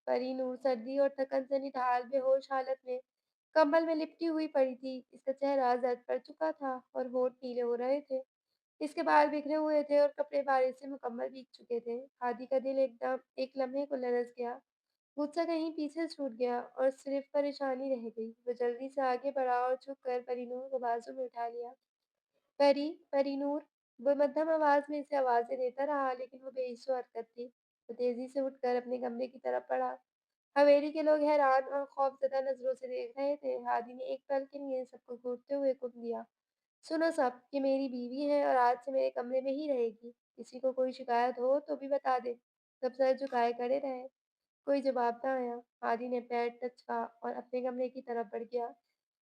پری نور سردی اور تھکن سے نڈھال بے ہوش حالت میں کمبل میں لپٹی ہوئی پڑی تھی۔ اس کا چہرہ زرد پڑ چکا تھا اور ہونٹ نیلے ہو رہے تھے۔ اس کے بال بکھرے ہوئے تھے اور کپڑے بارش سے مکمل بھیگ چکے تھے۔ ہادی کا دل ایک لمحے کو لرز گیا۔ गुस्सा कहीं पीछे छूट गया और सिर्फ परेशानी रह गई। वो जल्दी से आगे बढ़ा और झुक कर परीनूर को बाजू में उठा लिया। परी, परी-नूर। वो मध्यम आवाज में इसे आवाज़ें देता रहा, लेकिन वो बेहिस्सो हरकत थी। वो तेज़ी से उठकर अपने कमरे की तरफ बढ़ा। हवेली के लोग हैरान और खौफज़दा नज़रों से देख रहे थे। हादी ने एक पल के लिए सबको घूरते हुए हुक्म दिया, "सुनो सब, ये मेरी बीवी है और आज से मेरे कमरे में ही रहेगी। किसी को कोई शिकायत हो तो भी बता दे।" सब सर झुकाए खड़े रहे। कोई जवाब न आया। हादी ने पैर टचका और अपने कमरे की तरफ बढ़ गया।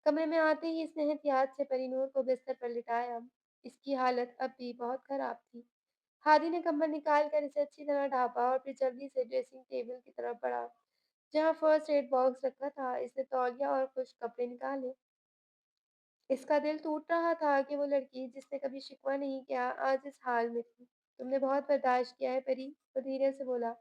कमरे में आते ही इसने एहतियात से परी-नूर को बिस्तर पर लिटाया। इसकी हालत अब भी बहुत खराब थी। हादी ने कंबल निकाल कर इसे अच्छी तरह ढाँपा और फिर जल्दी से ड्रेसिंग टेबल की तरफ बढ़ा, जहाँ फर्स्ट एड बॉक्स रखा था। इसने तौलिया और खुश्क कपड़े निकाले। इसका दिल टूट रहा था कि वो लड़की जिसने कभी शिकवा नहीं किया, आज इस हाल में थी। तुमने बहुत बर्दाश्त किया है परी, वो धीरे से बोला।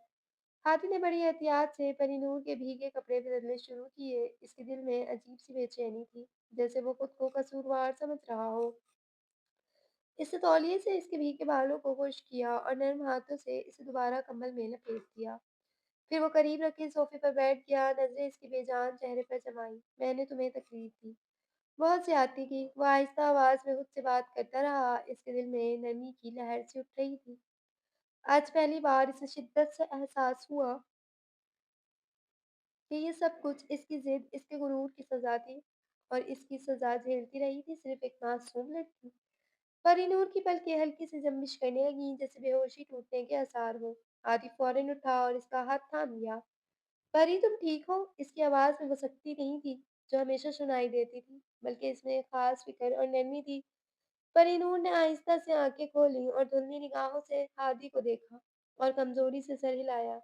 हाथी ने बड़ी एहतियात से परी-नूर के भीगे कपड़े बदलने शुरू किए। इसके दिल में अजीब-सी बेचैनी थी, जैसे वो खुद को कसूरवार समझ रहा हो। इसने तौलिए से इसके भीगे बालों को खुश्क किया और नर्म हाथों से इसे दोबारा कंबल में लपेट दिया। फिर वो करीब रखे सोफे पर बैठ गया, नज़रें इसके बेजान चेहरे पर जमाई। मैंने तुम्हें तकलीफ दी, बहुत ज़्यादती की। वो आहिस्ता आवाज़ में खुद से बात करता रहा। इसके दिल में नमी की लहर सी उठ रही थी। आज पहली बार इसे शिद्दत से एहसास हुआ कि ये सब कुछ इसकी ज़िद, इसके गुरूर की सज़ा थी और इसकी सज़ा झेलती रही थी सिर्फ़ एक मासूम लड़की। परी-नूर की पलकें हल्की सी जंबिश करने लगीं, जैसे बेहोशी टूटने के आसार हों। आतिफ़ फ़ौरन उठा और इसका हाथ थाम लिया। परी, तुम ठीक हो? इसकी आवाज़ में वो सख्ती नहीं थी, जो हमेशा सुनाई देती थी, बल्कि इसमें एक ख़ास फ़िक्र और नरमी थी। परी-नूर ने आहिस्ता से आँखें खोलीं और धुंधली निगाहों से हादी को देखा और कमज़ोरी से सर हिलाया।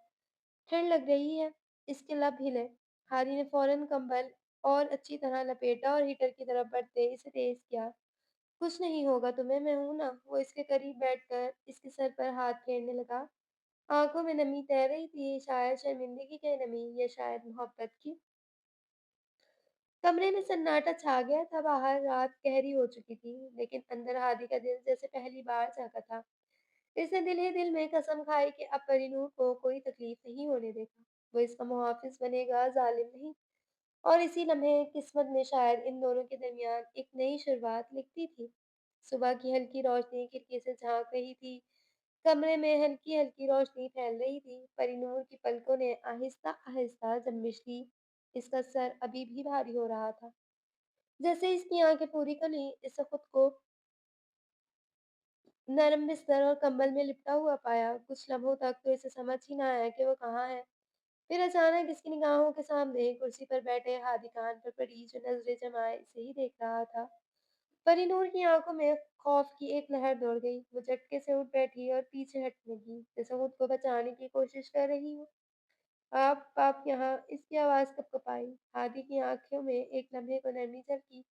ठंड लग रही है, इसके लब हिले। हादी ने फ़ौरन कंबल और अच्छी तरह लपेटा और हीटर की तरफ बढ़ते इसे तेज़ किया। कुछ नहीं होगा तुम्हें, मैं हूँ ना। वो इसके करीब बैठकर इसके सर पर हाथ फेरने लगा। आँखों में नमी तैर रही थी, शायद शर्मिंदगी की नमी या शायद मोहब्बत की। कमरे में सन्नाटा छा गया था। बाहर रात गहरी हो चुकी थी, लेकिन अंदर हादी का दिल जैसे पहली बार जागा था। इसने दिल ही दिल में कसम खाई कि अब परी-नूर को कोई तकलीफ नहीं होने देगा। वो इसका मुहाफ़िज़ बनेगा, ज़ालिम नहीं। और इसी लम्हे किस्मत ने शायद इन दोनों के दरमियान एक नई शुरुआत लिख दी थी। सुबह की हल्की रोशनी खिड़की से झाँक रही थी। कमरे में हल्की-हल्की रोशनी फैल रही थी। परी-नूर की पलकों ने आहिस्ता-आहिस्ता जंबिश ली। इसका सर अभी भी भारी हो रहा था। जैसे इसकी आँखें पूरी खुलीं, इसे खुद को नरम बिस्तर और कंबल में लिपटा हुआ पाया। कुछ लम्हों तक तो इसे समझ ही ना आया कि वो कहाँ है। फिर अचानक इसकी निगाहों के सामने कुर्सी पर बैठे हादी कान पर पड़ी, जो नज़रें जमाए इसे ही देख रहा था। परी-नूर की आँखों में खौफ की एक लहर दौड़ गई। वो झटके से उठ बैठी और पीछे हटने लगी, जैसे खुद को बचाने की कोशिश कर रही हो। आप यहाँ, इसकी आवाज़ कँप-कँपाई। हादी की आँखों में एक लम्हे को नरमी झलकी,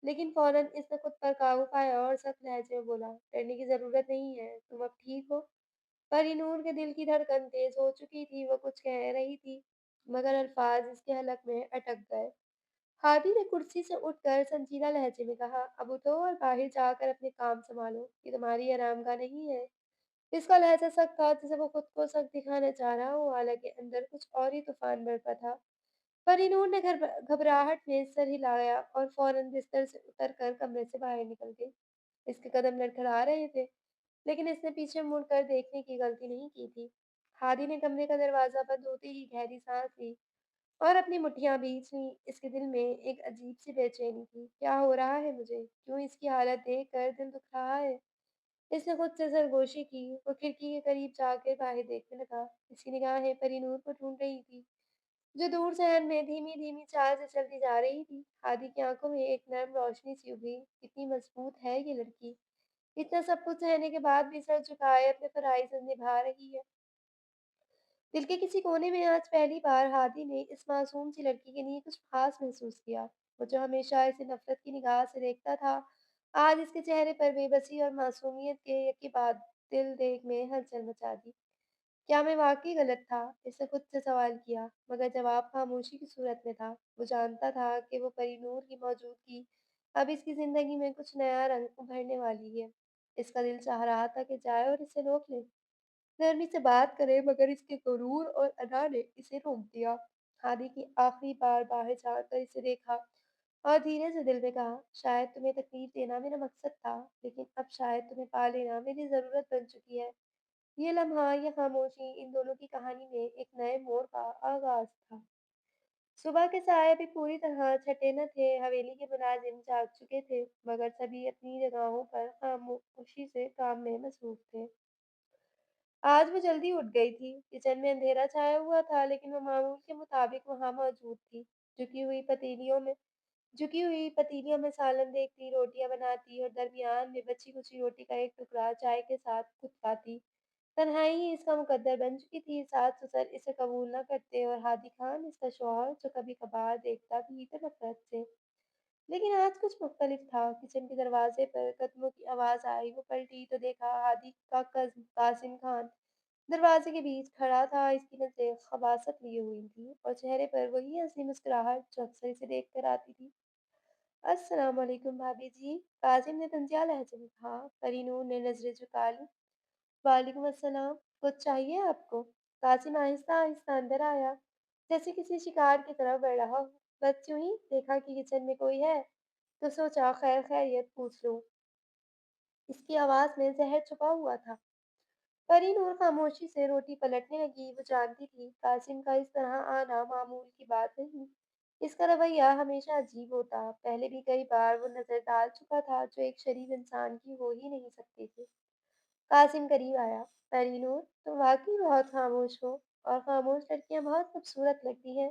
लेकिन फ़ौरन इसने खुद पर काबू पाया और सख्त लहजे में बोला, "डरने की ज़रूरत नहीं है, तुम अब ठीक हो?" परी-नूर के दिल की धड़कन तेज़ हो चुकी थी। वो कुछ कह रही थी, मगर अल्फ़ाज़ इसके हलक में अटक गए। हादी ने कुर्सी से उठकर संजीदा लहजे में कहा, "अब उठो और बाहर जाकर अपने काम सँभालो। ये तुम्हारी आरामगाह नहीं है।" इसका लहज़ा सख्त था, जैसे वो खुद को सख्त दिखाना चाह रहा हो, हालाँकि अंदर कुछ और ही तूफ़ान बरपा था। परी-नूर ने घबराहट में सर हिलाया और फ़ौरन बिस्तर से उतरकर कमरे से बाहर निकल गई। इसके कदम लड़खड़ा रहे थे, लेकिन इसने पीछे मुड़कर देखने की गलती नहीं की थी। हादी ने कमरे का दरवाज़ा बंद होते ही गहरी साँस ली और अपनी मुट्ठियाँ भींच लीं। इसके दिल में एक अजीब-सी बेचैनी थी। क्या हो रहा है मुझे? क्यों इसकी हालत देखकर दिल दुख रहा है? इसने खुद से सरगोशी की। वो खिड़की के करीब जाकर बाहर देखने लगा। इसकी निगाहें परी-नूर को ढूँढ रही थी, जो दूर शहर में धीमी-धीमी चाल से चलती जा रही थी। हादी की आँखों में एक नर्म रोशनी सी उभरी। कितनी मज़बूत है ये लड़की! इतना सब कुछ सहने के बाद भी सर झुकाए अपने फ़राइज़ निभा रही है। दिल के किसी कोने में आज पहली बार हादी ने इस मासूम सी लड़की के लिए कुछ ख़ास महसूस किया। वो जो हमेशा इसे नफ़रत की निगाह से देखता था, आज इसके चेहरे पर बेबसी और मासूमियत के यके बाद दिल देख में हलचल मचा दी। क्या मैं वाक़ई गलत था? इसने खुद से सवाल किया, मगर जवाब खामोशी की सूरत में था। वो जानता था कि वो परी-नूर की मौजूदगी अब इसकी ज़िंदगी में कुछ नया रंग भरने वाली है। इसका दिल चाह रहा था कि जाए और इसे रोक ले, नरमी से बात करे मगर इसके गुरूर और अदा ने इसे रोक दिया। हादी की आखिरी बार बाहर जाकर इसे देखा और धीरे से दिल में कहा, शायद तुम्हें तकलीफ देना मेरा मकसद था, लेकिन अब शायद तुम्हें पा लेना मेरी जरूरत बन चुकी है। ये लम्हा, ये खामोशी इन दोनों की कहानी में एक नए मोड़ का आगाज था। सुबह के साए भी पूरी तरह छटे न थे, हवेली के मुलाजिम जाग चुके थे, मगर सभी अपनी जगहों पर खामोशी से काम में मसरूफ थे। आज वो जल्दी उठ गई थी। किचन में अंधेरा छाया हुआ था, लेकिन वो मामूल के मुताबिक वहां मौजूद थी। झुकी हुई पतीलियों में झुकी हुई पतीलियों में सालन देखती, रोटियां बनाती और दरमियान में बची कुची रोटी का एक टुकड़ा चाय के साथ थुथकाती। तन्हाई ही इसका मुकद्दर बन चुकी थी। सास ससुर इसे कबूल न करते और हादी खान इसका शौहर, जो कभी कभार देखता भी तो नफरत से। लेकिन आज कुछ मुख्तलिफ था। किचन के दरवाजे पर कदमों की आवाज आई। वो पलटी तो देखा हादी का कज़्न कासिम खान दरवाजे के बीच खड़ा था। इसकी नजरें खबासत लिए हुई थी और चेहरे पर वही हंसी मुस्कुराहट जो अक्सर इसे देख कर आती थी। अस्सलाम वालेकुम भाभी जी, कासिम ने तंजिया लहजे में कहा। परिनूर ने नजरें झुका ली। वालेकुम अस्सलाम, कुछ चाहिए आपको? कासिम आहिस्ता आहिस्ता अंदर आया, जैसे किसी शिकार की तरफ बढ़ रहा हो। बस यूं ही देखा कि किचन में कोई है, तो सोचा खैर खैरियत पूछ लूं। इसकी आवाज में जहर छुपा हुआ था। परी-नूर खामोशी से रोटी पलटने लगी। वो जानती थी कासिम का इस तरह आना मामूल की बात नहीं। इसका रवैया हमेशा अजीब होता। पहले भी कई बार वो नजर डाल चुका था, जो एक शरीफ इंसान की हो ही नहीं सकती थी। कासिम करीब आया। परी-नूर, तुम वाकई बहुत खामोश हो, और खामोश लड़कियां बहुत खूबसूरत लगती हैं,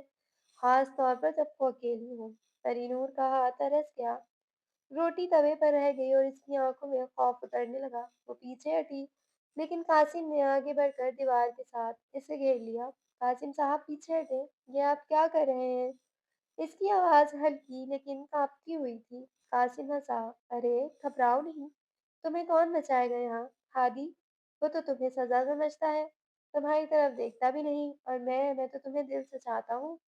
खास तौर पर जब वो अकेली हो। परी-नूर का हाथ तरस गया। रोटी तवे पर रह गई और इसकी आंखों में खौफ उतरने लगा। वो पीछे हटी, लेकिन कासिम ने आगे बढ़कर दीवार के साथ इसे घेर लिया। कासिम साहब पीछे हटे, ये आप क्या कर रहे हैं? इसकी आवाज हल्की लेकिन कांपती हुई थी। कासिम हंसा, अरे घबराओ नहीं, तुम्हें कौन बचाएगा यहाँ? हादी, वो तो तुम्हें सजा समझता है, तुम्हारी तरफ देखता भी नहीं, और मैं तो तुम्हें दिल से चाहता हूँ।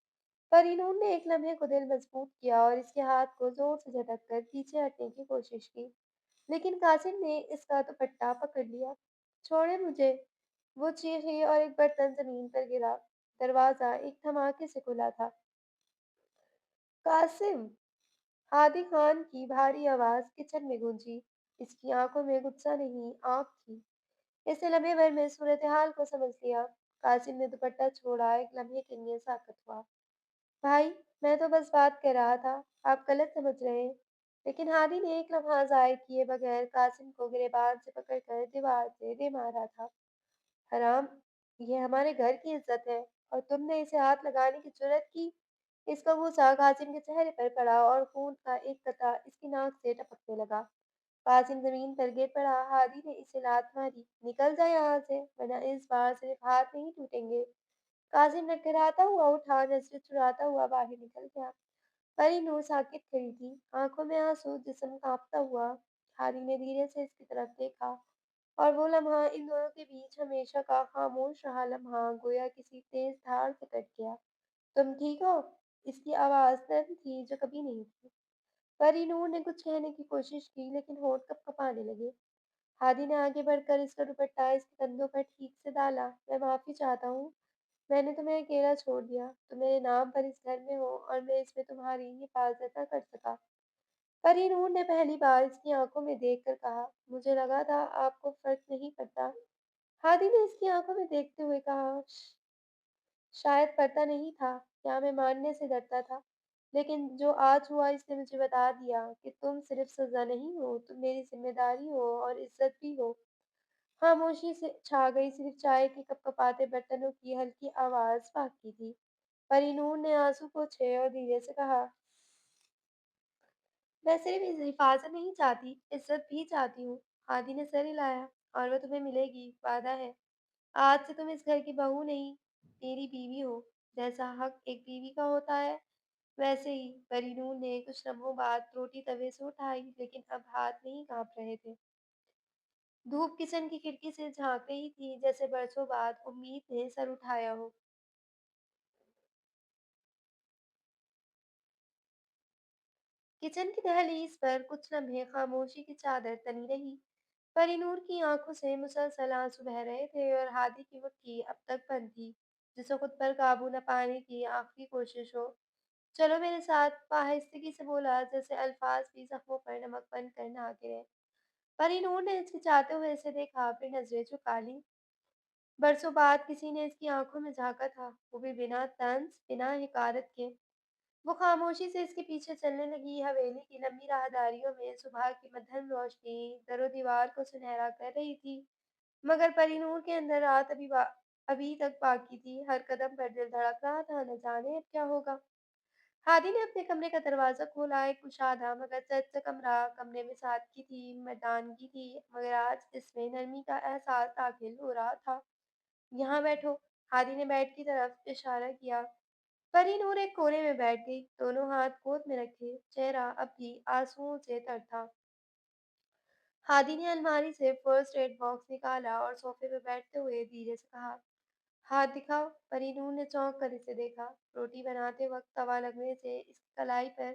परिनूर ने एक लम्हे को दिल मजबूत किया और इसके हाथ को जोर से झटक कर पीछे हटने की कोशिश की, लेकिन कासिम ने इसका दुपट्टा पकड़ लिया। छोड़े मुझे! वो चीखी और एक बर्तन जमीन पर गिरा। दरवाजा एक धमाके से खुला था। कासिम! हादी खान की भारी आवाज किचन में गूंजी। इसकी आंखों में गुस्सा नहीं, आग थी। इसने लम्हे भर में सूरत हाल को समझ लिया। कासिम ने दुपट्टा छोड़ा, एक लम्हे के लिए साकत हुआ। भाई, मैं तो बस बात कर रहा था, आप गलत समझ रहे हैं। लेकिन हादी ने एक लम्हा ज़ाया किए बगैर कासिम को गिरेबान से पकड़कर दीवार से दे मारा था। हराम, ये हमारे घर की इज्जत है, और तुमने इसे हाथ लगाने की जुर्रत की? इसका गुस्सा कासिम के चेहरे पर पड़ा और खून का एक कतरा इसकी नाक से टपकने लगा। कासिम जमीन पर गिर पड़ा। हादी ने इसे लात मारी। निकल जा यहाँ से, वरना इस बार सिर्फ हाथ नहीं टूटेंगे। कासिम लड़खड़ाता हुआ उठा, नजरें चुराता हुआ बाहर निकल गया। परी नूर साकित खड़ी थी, आंखों में आंसू, जिस्म कांपता हुआ। हादी ने धीरे से इसकी तरफ देखा, और वो लम्हा इन दोनों के बीच हमेशा का खामोश रहा लम्हा गोया किसी तेज धार से कट गया। तुम ठीक हो? इसकी आवाज नर्म थी, जो कभी नहीं थी। परी नूर ने कुछ कहने की कोशिश की, लेकिन होंठ कँपने लगे। हादी ने आगे बढ़कर इसका दुपट्टा इसके कंधों पर ठीक से डाला। मैं माफी चाहता हूँ, मैंने तुम्हें अकेला छोड़ दिया। तुम मेरे नाम पर इस घर में हो, और मैं इसमें तुम्हारी हिफाजत न कर सका। परिनूर ने पहली बार इसकी आंखों में देखकर कहा, मुझे लगा था आपको फर्क नहीं पड़ता। हादी ने इसकी आंखों में देखते हुए कहा, शायद पता नहीं था, या मैं मानने से डरता था। लेकिन जो आज हुआ इसने मुझे बता दिया कि तुम सिर्फ सजा नहीं हो, तुम मेरी जिम्मेदारी हो और इज्जत भी हो। खामोशी से छा गई, सिर्फ चाय के कपकपाते बर्तनों की हल्की आवाज बाकी थी। परिनूर ने आंसू पोंछे और धीरे से कहा, मैं सिर्फ इस हिफाजत नहीं चाहती, इज्जत भी चाहती हूँ। हादी ने सर हिलाया, और वो तुम्हें मिलेगी, वादा है। आज से तुम इस घर की बहू नहीं, मेरी बीवी हो। जैसा हक एक बीवी का होता है, वैसे ही। परिनूर ने कुछ लम्हों बाद रोटी तवे से उठाई, लेकिन अब हाथ नहीं कांप रहे थे। धूप किचन की खिड़की से झांक रही थी, जैसे बरसों बाद उम्मीद ने सर उठाया हो। किचन की दहलीज पर कुछ लम्हे खामोशी की चादर तनी रही। پری نور کی آنکھوں سے مسلسل آنسو بہ رہے تھے اور ہادی کی مٹھی اب تک بند تھی، جسے خود پر قابو نہ پانے کی آخری کوشش ہو۔ چلو میرے ساتھ، آہستگی سے بولا، جیسے الفاظ بھی زخموں پر نمک بن کر نہ گرے۔ پری نور نے ہچکچاتے ہوئے اسے دیکھا، پھر نظریں جھکا لی۔ برسوں بعد کسی نے اس کی آنکھوں میں جھانکا تھا، وہ بھی بنا طنز، بنا حقارت کے۔ وہ خاموشی سے اس کے پیچھے چلنے لگی۔ حویلی کی لمبی راہداریوں میں صبح کی مدھم روشنی در و دیوار کو سنہرا کر رہی تھی، مگر پری نور کے اندر رات ابھی تک باقی تھی۔ ہر قدم پر دل دھڑک رہا تھا، نہ جانے اب کیا ہوگا۔ ہادی نے اپنے کمرے کا دروازہ کھولا، ایک کشادہ مگر سچ کمرہ۔ کمرے میں سادگی تھی، مردانگی تھی، مگر آج اس میں نرمی کا احساس داخل ہو رہا تھا۔ یہاں بیٹھو، ہادی نے بیڈ کی طرف اشارہ کیا۔ پری نور ایک کونے میں بیٹھ گئی، دونوں ہاتھ گود میں رکھے، چہرہ اب بھی آنسوؤں سے تر تھا۔ ہادی نے الماری سے فرسٹ ایڈ باکس نکالا اور صوفے پہ بیٹھتے ہوئے دھیرے سے کہا، ہاتھ دکھاؤ۔ پری نور نے چونک کر اسے دیکھا۔ روٹی بناتے وقت توا لگنے سے اس کی کلائی پر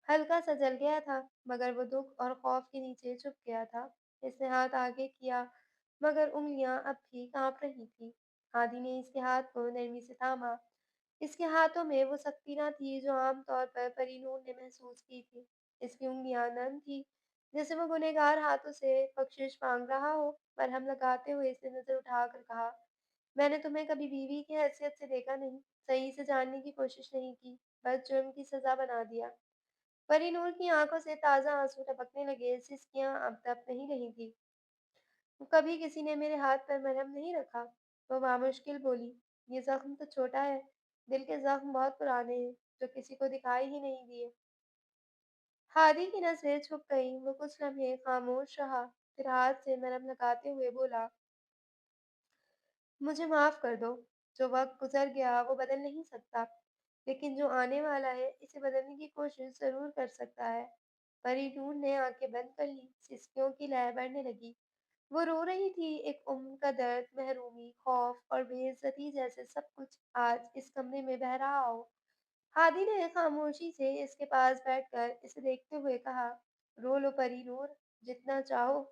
ہلکا سا جل گیا تھا، مگر وہ دکھ اور خوف کے نیچے چھپ گیا تھا۔ اس نے ہاتھ آگے کیا، مگر انگلیاں اب بھی کانپ رہی تھیں۔ ہادی نے اس کے ہاتھ کو نرمی سے تھاما۔ اس کے ہاتھوں میں وہ سختی نہ تھی جو عام طور پر پری نور نے محسوس کی تھی۔ اس کی انگلیاں نرم تھیں، جیسے وہ گنہگار ہاتھوں سے بخشش مانگ رہا ہو۔ مرہم لگاتے ہوئے اس نے نظر اٹھا کر کہا، میں نے تمہیں کبھی بیوی کی حیثیت سے دیکھا نہیں، صحیح سے جاننے کی کوشش نہیں کی، بس جرم کی سزا بنا دیا۔ پری نور کی آنکھوں سے تازہ آنسو ٹپکنے لگے، سسکیاں اب تپ نہیں رہی تھی۔ کبھی کسی نے میرے ہاتھ پر مرہم نہیں رکھا، وہ بامشکل بولی۔ یہ زخم تو چھوٹا ہے، دل کے زخم بہت پرانے ہیں، جو کسی کو دکھائی ہی نہیں دیے۔ ہادی کی نظریں چھپ گئیں، وہ کچھ لمحے خاموش رہا، پھر ہاتھ سے مرہم لگاتے ہوئے بولا، مجھے معاف کر دو۔ جو وقت گزر گیا وہ بدل نہیں سکتا، لیکن جو آنے والا ہے اسے بدلنے کی کوشش ضرور کر سکتا ہے۔ پری نور نے آنکھیں بند کر لی، سسکیوں کی لہر بڑھنے لگی۔ وہ رو رہی تھی، ایک عمر کا درد، محرومی، خوف اور بے عزتی جیسے سب کچھ آج اس کمرے میں بہہ رہا ہو۔ ہادی نے خاموشی سے اس کے پاس بیٹھ کر اسے دیکھتے ہوئے کہا، رو لو پری نور، جتنا چاہو،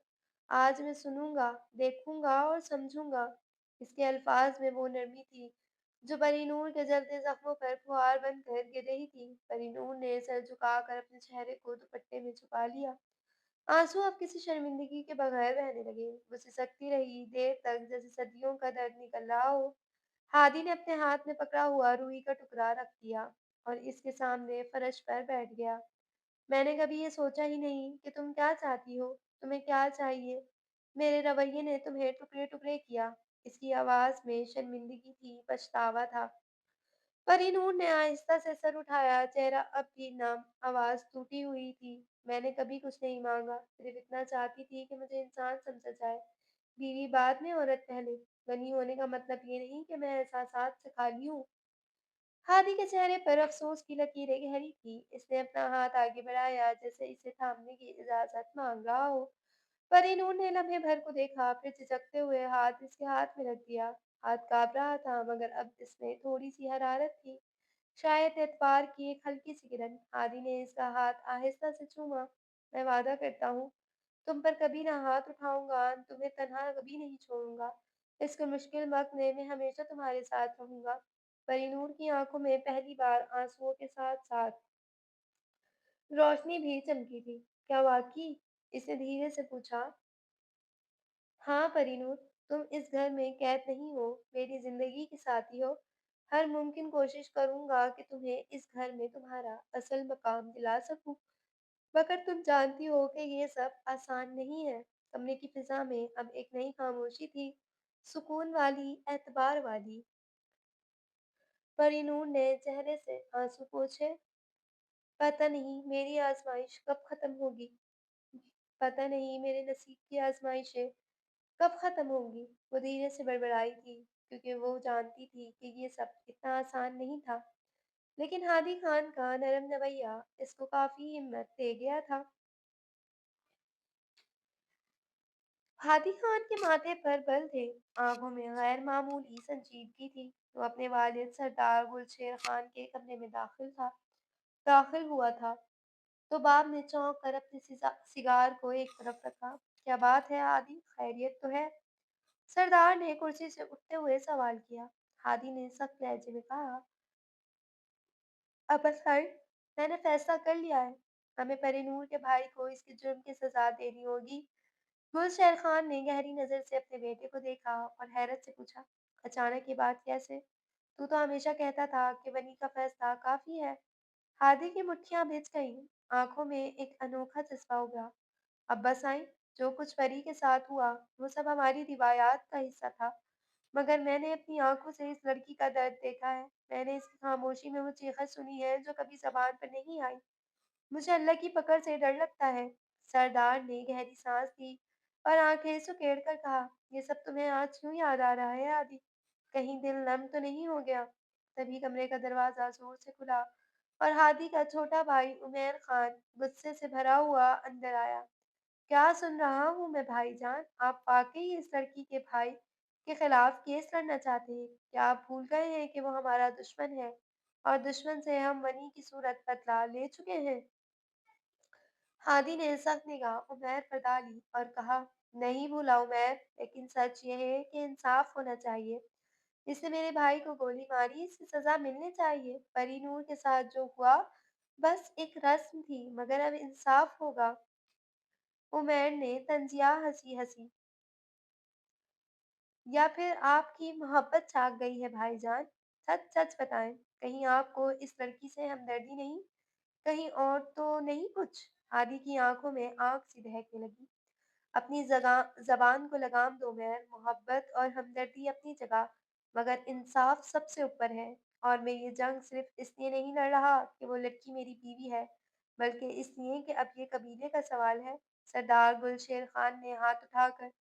آج میں سنوں گا، دیکھوں گا اور سمجھوں گا۔ اس کے الفاظ میں وہ نرمی تھی جو پری نور کے جلتے زخموں پر پھوار بن کر گر رہی تھی۔ پری نور نے سر جھکا کر اپنے چہرے کو دوپٹے میں چھپا لیا۔ آنسو اب کسی شرمندگی کے بغیر بہنے لگے۔ وہ سسکتی رہی دیر تک، جیسے صدیوں کا درد نکل رہا ہو۔ ہادی نے اپنے ہاتھ میں پکڑا ہوا روئی کا ٹکڑا رکھ دیا اور اس کے سامنے فرش پر بیٹھ گیا۔ میں نے کبھی یہ سوچا ہی نہیں کہ تم کیا چاہتی ہو، تمہیں کیا چاہیے۔ میرے رویے نے تمہیں ٹکڑے ٹکڑے کیا۔ اس کی آواز میں شرمندگی تھی، پچھتاوا تھا۔ پری نور نے آہستہ سے سر اٹھایا، چہرہ اب بھی نم، آواز ٹوٹی ہوئی تھی۔ میں نے کبھی کچھ نہیں مانگا، صرف اتنا چاہتی تھی کہ مجھے انسان سمجھا جائے، بیوی بعد میں، عورت پہلے۔ غنی ہونے کا مطلب یہ نہیں کہ میں احساسات سے خالی ہوں۔ ہادی کے چہرے پر افسوس کی لکیریں گہری تھی۔ اس نے اپنا ہاتھ آگے بڑھایا، جیسے اسے تھامنے کی اجازت مانگ رہا ہو۔ پری نور نے لمحے بھر کو دیکھا، پھر جھجکتے ہوئے ہاتھ اس کے ہاتھ میں رکھ دیا۔ ہاتھ کانپ رہا تھا، مگر اب اس میں تھوڑی سی حرارت تھی، شاید اعتبار کی ایک ہلکی سی کرن۔ ہادی نے اس کا ہاتھ آہستہ سے چوما۔ میں وعدہ کرتا ہوں، تم پر کبھی نہ ہاتھ اٹھاؤں گا، تمہیں تنہا کبھی نہیں چھوڑوں گا۔ اس کے مشکل وقت میں ہمیشہ تمہارے ساتھ رہوں گا۔ پری نور کی آنکھوں میں پہلی بار آنسوؤں کے ساتھ ساتھ روشنی بھی چمکی تھی۔ کیا واقعی؟ اس نے دھیرے سے پوچھا۔ ہاں پری نور، تم اس گھر میں قید نہیں ہو، میری زندگی کی ساتھی ہو۔ ہر ممکن کوشش کروں گا کہ تمہیں اس گھر میں تمہارا اصل مقام دلا سکوں، مگر تم جانتی ہو کہ یہ سب آسان نہیں ہے۔ کمرے کی فضا میں اب ایک نئی خاموشی تھی، سکون والی، اعتبار والی۔ پری نور نے چہرے سے آنسو پوچھے، پتہ نہیں میری آزمائش کب ختم ہوگی، پتہ نہیں میرے نصیب کی آزمائشیں کب ختم ہوں گی۔ وہ دھیرے سے بڑبڑائی تھی، کیونکہ وہ جانتی تھی کہ یہ سب اتنا آسان نہیں تھا، لیکن ہادی خان کا نرم رویہ اس کو کافی ہمت دے گیا تھا۔ ہادی خان کے ماتھے پر بل تھے، آنکھوں میں غیر معمولی سنجیدگی تھی۔ وہ اپنے والد سردار گلشیر خان کے کمرے میں داخل ہوا تھا تو باب نے چونک کر اپنے سگار کو ایک طرف رکھا۔ क्या बात है हादी, खैरियत तो है? सरदार ने कुर्सी से उठते हुए सवाल किया। हादी ने सख्त लहजे में कहा, अब साहब, मैंने फैसला कर लिया है। हमें परिनूर के भाई को इसके जुर्म की सजा देनी होगी। गुलशेर खान ने गहरी नजर से अपने बेटे को देखा और हैरत से पूछा, अचानक ये बात कैसे? तू तो हमेशा कहता था कि बनी का फैसला काफी है। हादी की मुट्ठियां भिज गईं, आंखों में एक अनोखा जज्बा उभरा। अब्बा साईं, जो कुछ परी के साथ हुआ, वो सब हमारी रिवायात का हिस्सा था। मगर मैंने अपनी आंखों से इस लड़की का दर्द देखा है। मैंने इसकी खामोशी में वो चीखें सुनी है जो कभी जबान पर नहीं आई। मुझे अल्लाह की पकड़ से डर लगता है। सरदार ने गहरी सांस ली और आंखें सुकेड़ कर कहा, ये सब तुम्हें आज क्यों याद आ रहा है आदि? कहीं दिल नम तो नहीं हो गया? तभी कमरे का दरवाजा जोर से खुला और हादी का छोटा भाई उमेर खान गुस्से से भरा हुआ अंदर आया। क्या सुन रहा हूँ मैं भाईजान? आप वाकई इस लड़की के भाई के खिलाफ केस लड़ना चाहते हैं? क्या आप भूल गए हैं कि वो हमारा दुश्मन है और दुश्मन से हम वनी की सूरत बदला ले चुके हैं? हादी ने सख्त निगाह उमर पर डाली और कहा, नहीं भूला उमर, लेकिन सच ये है कि इंसाफ होना चाहिए। इसने मेरे भाई को गोली मारी, इसकी सजा मिलनी चाहिए। परी नूर के साथ जो हुआ बस एक रस्म थी, मगर अब इंसाफ होगा। उमर ने तंजिया हंसी हंसी, या फिर आपकी मोहब्बत छाग गई है भाईजान? सच सच बताएं, कहीं आपको इस लड़की से हमदर्दी नहीं, कहीं और तो नहीं कुछ? आदि की आंखों में आग सी बहकने लगी। अपनी जबान को लगाम दो मैर, मोहब्बत और हमदर्दी अपनी जगह, मगर इंसाफ सबसे ऊपर है। और मैं ये जंग सिर्फ इसलिए नहीं लड़ रहा कि वो लड़की मेरी बीवी है, बल्कि इसलिए कि अब ये कबीले का सवाल है। सरदार गुलशेर खान ने हाथ उठाकर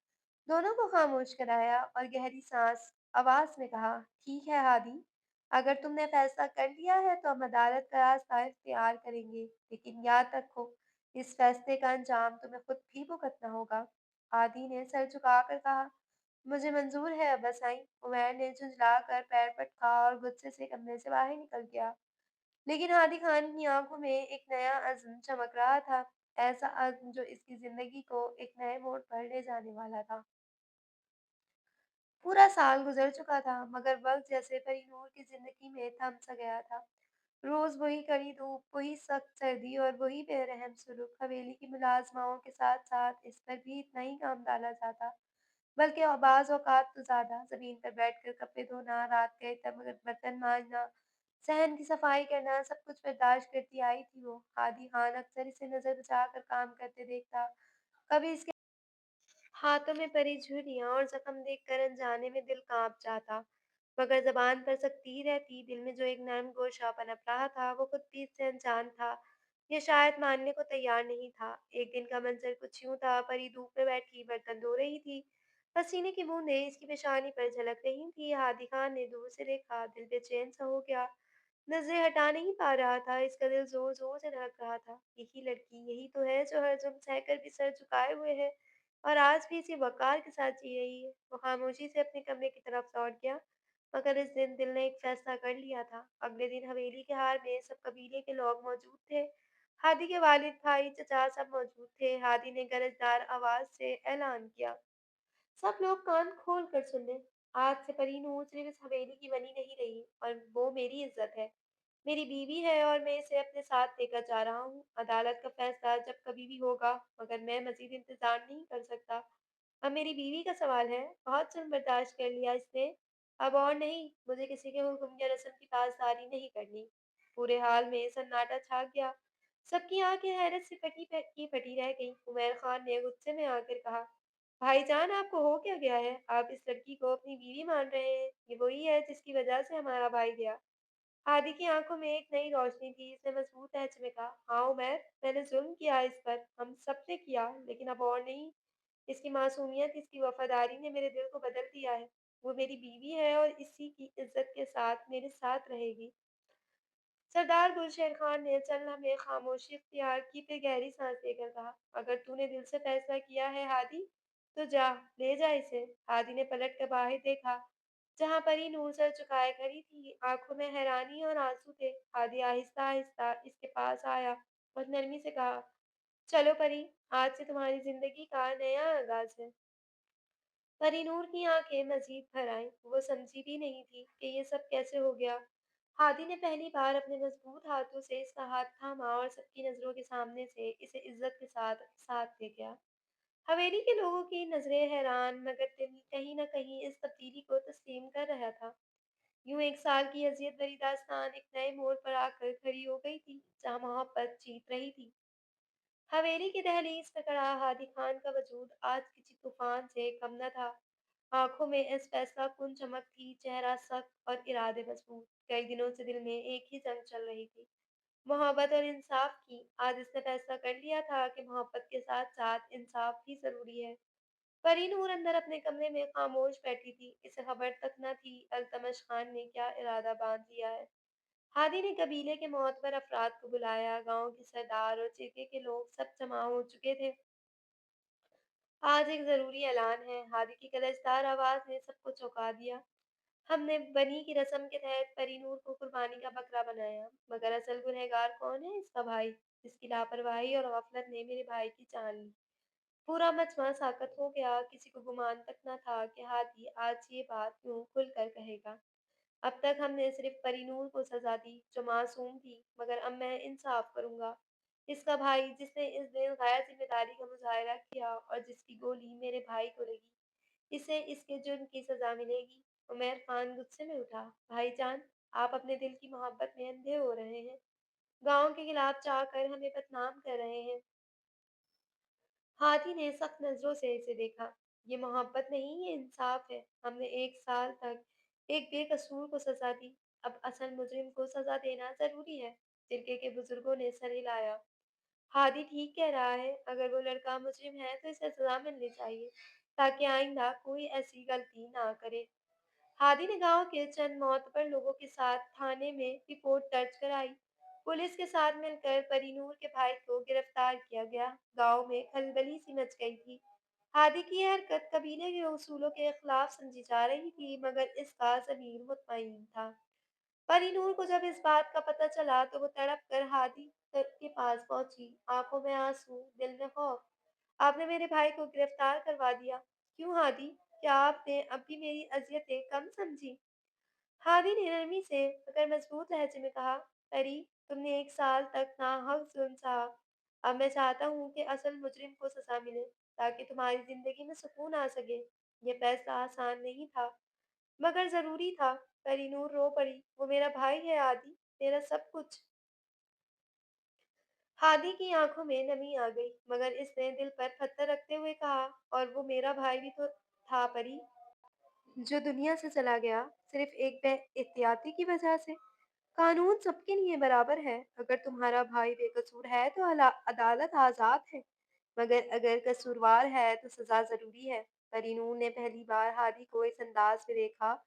दोनों को खामोश कराया और गहरी सांस आवाज में कहा, ठीक है हादी, अगर तुमने फैसला कर लिया है तो हम अदालत का रास्ता इख्तियार करेंगे, लेकिन याद रखो, इस फैसले का अंजाम तुम्हें खुद भी भुगतना होगा। हादी ने सर झुकाकर कहा, मुझे मंजूर है अब्बा साईं। उमर ने झुंझलाकर पैर पटका और गुस्से से कमरे से बाहर निकल गया। लेकिन हादी खान की आंखों में एक नया अज़्म चमक रहा था, ऐसा अज़्म जो इसकी जिंदगी को एक नए मोड़ पर ले जाने वाला था। पूरा साल गुजर चुका था, मगर वक्त जैसे परी-नूर की जिंदगी में थम सा गया था। रोज वही कड़ी धूप, वही सख्त सर्दी और वही बेरहम सुलूक। हवेली की मुलाजमाओं के साथ साथ इस पर भी इतना ही काम डाला जाता, बल्कि बाज़ औक़ात तो ज़्यादा। ज़मीन पर बैठकर कपड़े धोना, रात गए तक बर्तन मांजना, सहन की सफाई करना, सब कुछ बर्दाश्त करती आई थी वो। हादी खान अक्सर इसे नज़र बचाकर काम करते देखता। कभी इसके हाथों में परी झुर्रियाँ और जख्म देखकर अनजाने में दिल कांप जाता, मगर ज़बान पर सख्ती ही रहती। दिल में जो एक नरम गोशा पनप रहा था, वो खुद भी इससे अनजान था, ये शायद मानने को तैयार नहीं था। एक दिन का मंज़र कुछ यूँ था, परी धूप में बैठी बर्तन धो रही थी। पसीने की बूंदें इसकी पेशानी पर झलक रही थी। हादी खान ने दूर से देखा, दिल बेचैन सा हो गया। नज़रें हटा नहीं पा रहा था, इसका दिल ज़ोर-ज़ोर से धड़क रहा था। यही लड़की, यही तो है जो हर जुल्म सहकर भी सर झुकाए हुए है और आज भी इसी वक़ार के साथ जी रही है। वो खामोशी से अपने कमरे की तरफ लौट गया, मगर इस दिन दिल ने एक फ़ैसला कर लिया था। अगले दिन हवेली के हाल में सब कबीले के लोग मौजूद थे। हादी के वालिद, भाई, चचा सब मौजूद थे। हादी ने गरजदार आवाज़ से ऐलान किया, सब लोग कान खोल कर सुन लें। आज से परी नूर सिर्फ इस हवेली की बनी नहीं रही, और वो मेरी इज्जत है, मेरी बीवी है, और मैं इसे अपने साथ लेकर जा रहा हूँ। अदालत का फैसला जब कभी भी होगा, मगर मैं मजीद इंतजार नहीं कर सकता। अब मेरी बीवी का सवाल है। बहुत जुल्म बर्दाश्त कर लिया इसने, अब और नहीं। मुझे किसी के हुक्म या रस्म की पासदारी नहीं करनी। पूरे हाल में सन्नाटा छा गया। सबकी आंखें हैरत से की फटी रह गईं। उमर खान ने गुस्से में आकर कहा, भाईजान, आपको हो क्या गया है? आप इस लड़की को अपनी बीवी मान रहे हैं? ये वही है जिसकी वजह से हमारा भाई गया। आदि की आंखों में एक नई रोशनी थी। इसने मजबूत लहजे में कहा, हाँ उमर, मैंने जुल्म किया इस पर, हम सब ने किया, लेकिन अब और नहीं। इसकी मासूमियत, इसकी वफादारी ने मेरे दिल को बदल दिया है। वो मेरी बीवी है और इसी की इज्जत के साथ मेरे साथ रहेगी। सरदार गुलशेर खान ने चंद लम्हे खामोशी इख्तियार की, फिर गहरी सांस लेकर कहा, अगर तूने दिल से फैसला किया है हादी, तो जा, ले जा इसे। हादी ने पलट कर बाहर देखा, जहाँ परी नूर सर झुकाए खड़ी थी। आंखों में हैरानी और आंसू थे। हादी आहिस्ता आहिस्ता इसके पास आया और नरमी से कहा, चलो परी, आज से तुम्हारी ज़िंदगी का नया आगाज़ है। परी नूर की आंखें मज़ीद भर आईं। वो समझी भी नहीं थी कि ये सब कैसे हो गया। हादी ने पहली बार अपने मज़बूत हाथों से इसका हाथ थामा और सबकी नज़रों के सामने से इसे इज़्ज़त के साथ साथ ले गया। हवेली के लोगों की नज़रें हैरान मगर दिल कहीं न कहीं इस तब्दीली को तस्लीम कर रहा था। यूँ 1 साल की अज़ियत भरी दास्तान एक नए मोड़ पर आकर खड़ी हो गई थी, जहाँ मोहब्बत जीत रही थी। हवेली की दहलीज पे खड़ा हादी खान का वजूद आज किसी तूफान से कम न था। आंखों में इस फैसला कुन चमक थी, चेहरा सख्त और इरादे मजबूत। कई दिनों से दिल में एक ही जंग चल रही थी, मोहब्बत और इंसाफ की। आज इसने फैसला कर लिया था कि मोहब्बत के साथ साथ इंसाफ भी जरूरी है। परी नूर अंदर अपने कमरे में खामोश बैठी थी। इसे खबर तक न थी अल्तमश खान ने क्या इरादा बांध लिया है। हादी ने कबीले के मोहतबर अफराद को बुलाया। गांव के सरदार और जिरगे के लोग सब जमा हो चुके थे। आज एक जरूरी ऐलान है। हादी की कलशदार आवाज ने सबको चौंका दिया। हमने बनी की रस्म के तहत परी नूर को कुर्बानी का बकरा बनाया, मगर असल गुनहगार कौन है? इसका भाई, जिसकी लापरवाही और गफलत ने मेरे भाई की जान ली। पूरा मजमा साकत हो गया। किसी को गुमान तक न था कि हादी आज ये बात यूं खुलकर कहेगा। अब तक हमने सिर्फ परीनूर को सजा दी, जो मासूम थी, मगर अब मैं इंसाफ करूंगा। इसका भाई, जिसने इस दिन गैर जिम्मेदारी का मुजाहरा किया और जिसकी गोली मेरे भाई को लगी, इसे इसके जुर्म की सजा मिलेगी। उमर खान गुस्से में उठा। भाईजान, आप अपने दिल की मोहब्बत में अंधे हो रहे हैं। गांव के खिलाफ चाहकर हमें बदनाम कर रहे हैं। हाथी ने सख्त नजरों से इसे देखा। ये मोहब्बत नहीं, ये इंसाफ है। हमने 1 साल तक एक बेकसूर को सजा दी, अब असल मुजरिम को सजा देना जरूरी है। जिरके के बुजुर्गों ने सर हिलाया। हादी ठीक कह रहा है। अगर वो लड़का मुजरिम है तो इसे सजा मिलनी चाहिए, ताकि आइंदा कोई ऐसी गलती ना करे। हादी ने गांव के चंद मोतबर लोगों के साथ थाने में रिपोर्ट दर्ज कराई। पुलिस के साथ मिलकर परीनूर के भाई को गिरफ्तार किया गया। गांव में खलबली सी मच गई थी। हादी की यह हरकत कबीले के उसूलों के खिलाफ समझी जा रही थी, मगर इसका ज़मीर मुतमईन था। परीनूर को जब इस बात का पता चला तो वो तड़प कर हादी के पास पहुंची, आंखों में आंसू, दिल में खौफ। आपने मेरे भाई को गिरफ्तार करवा दिया। क्यों हादी? क्या आपने अब भी मेरी अज़ियतें कम समझी? हादी ने नरमी से मगर मजबूत लहजे में कहा, परी, तुमने 1 साल तक नाहक जुल्म सहा। अब मैं चाहता हूँ कि असल मुजरिम को सजा मिले, ताकि तुम्हारी जिंदगी में सुकून आ सके। यह फैसला आसान नहीं था, मगर जरूरी था। परी नूर रो पड़ी। वो मेरा भाई है आदि, मेरा सब कुछ। हादी की आंखों में नमी आ गई, मगर इसने दिल पर पत्थर रखते हुए कहा, और वो मेरा भाई भी तो था परी, जो दुनिया से चला गया सिर्फ एक एहतियाती की वजह से। कानून सबके लिए बराबर है। अगर तुम्हारा भाई बेकसूर है तो अदालत आजाद है, मगर अगर कसूरवार है तो सजा जरूरी है। परिनूर ने पहली बार हादी को इस अंदाज में देखा,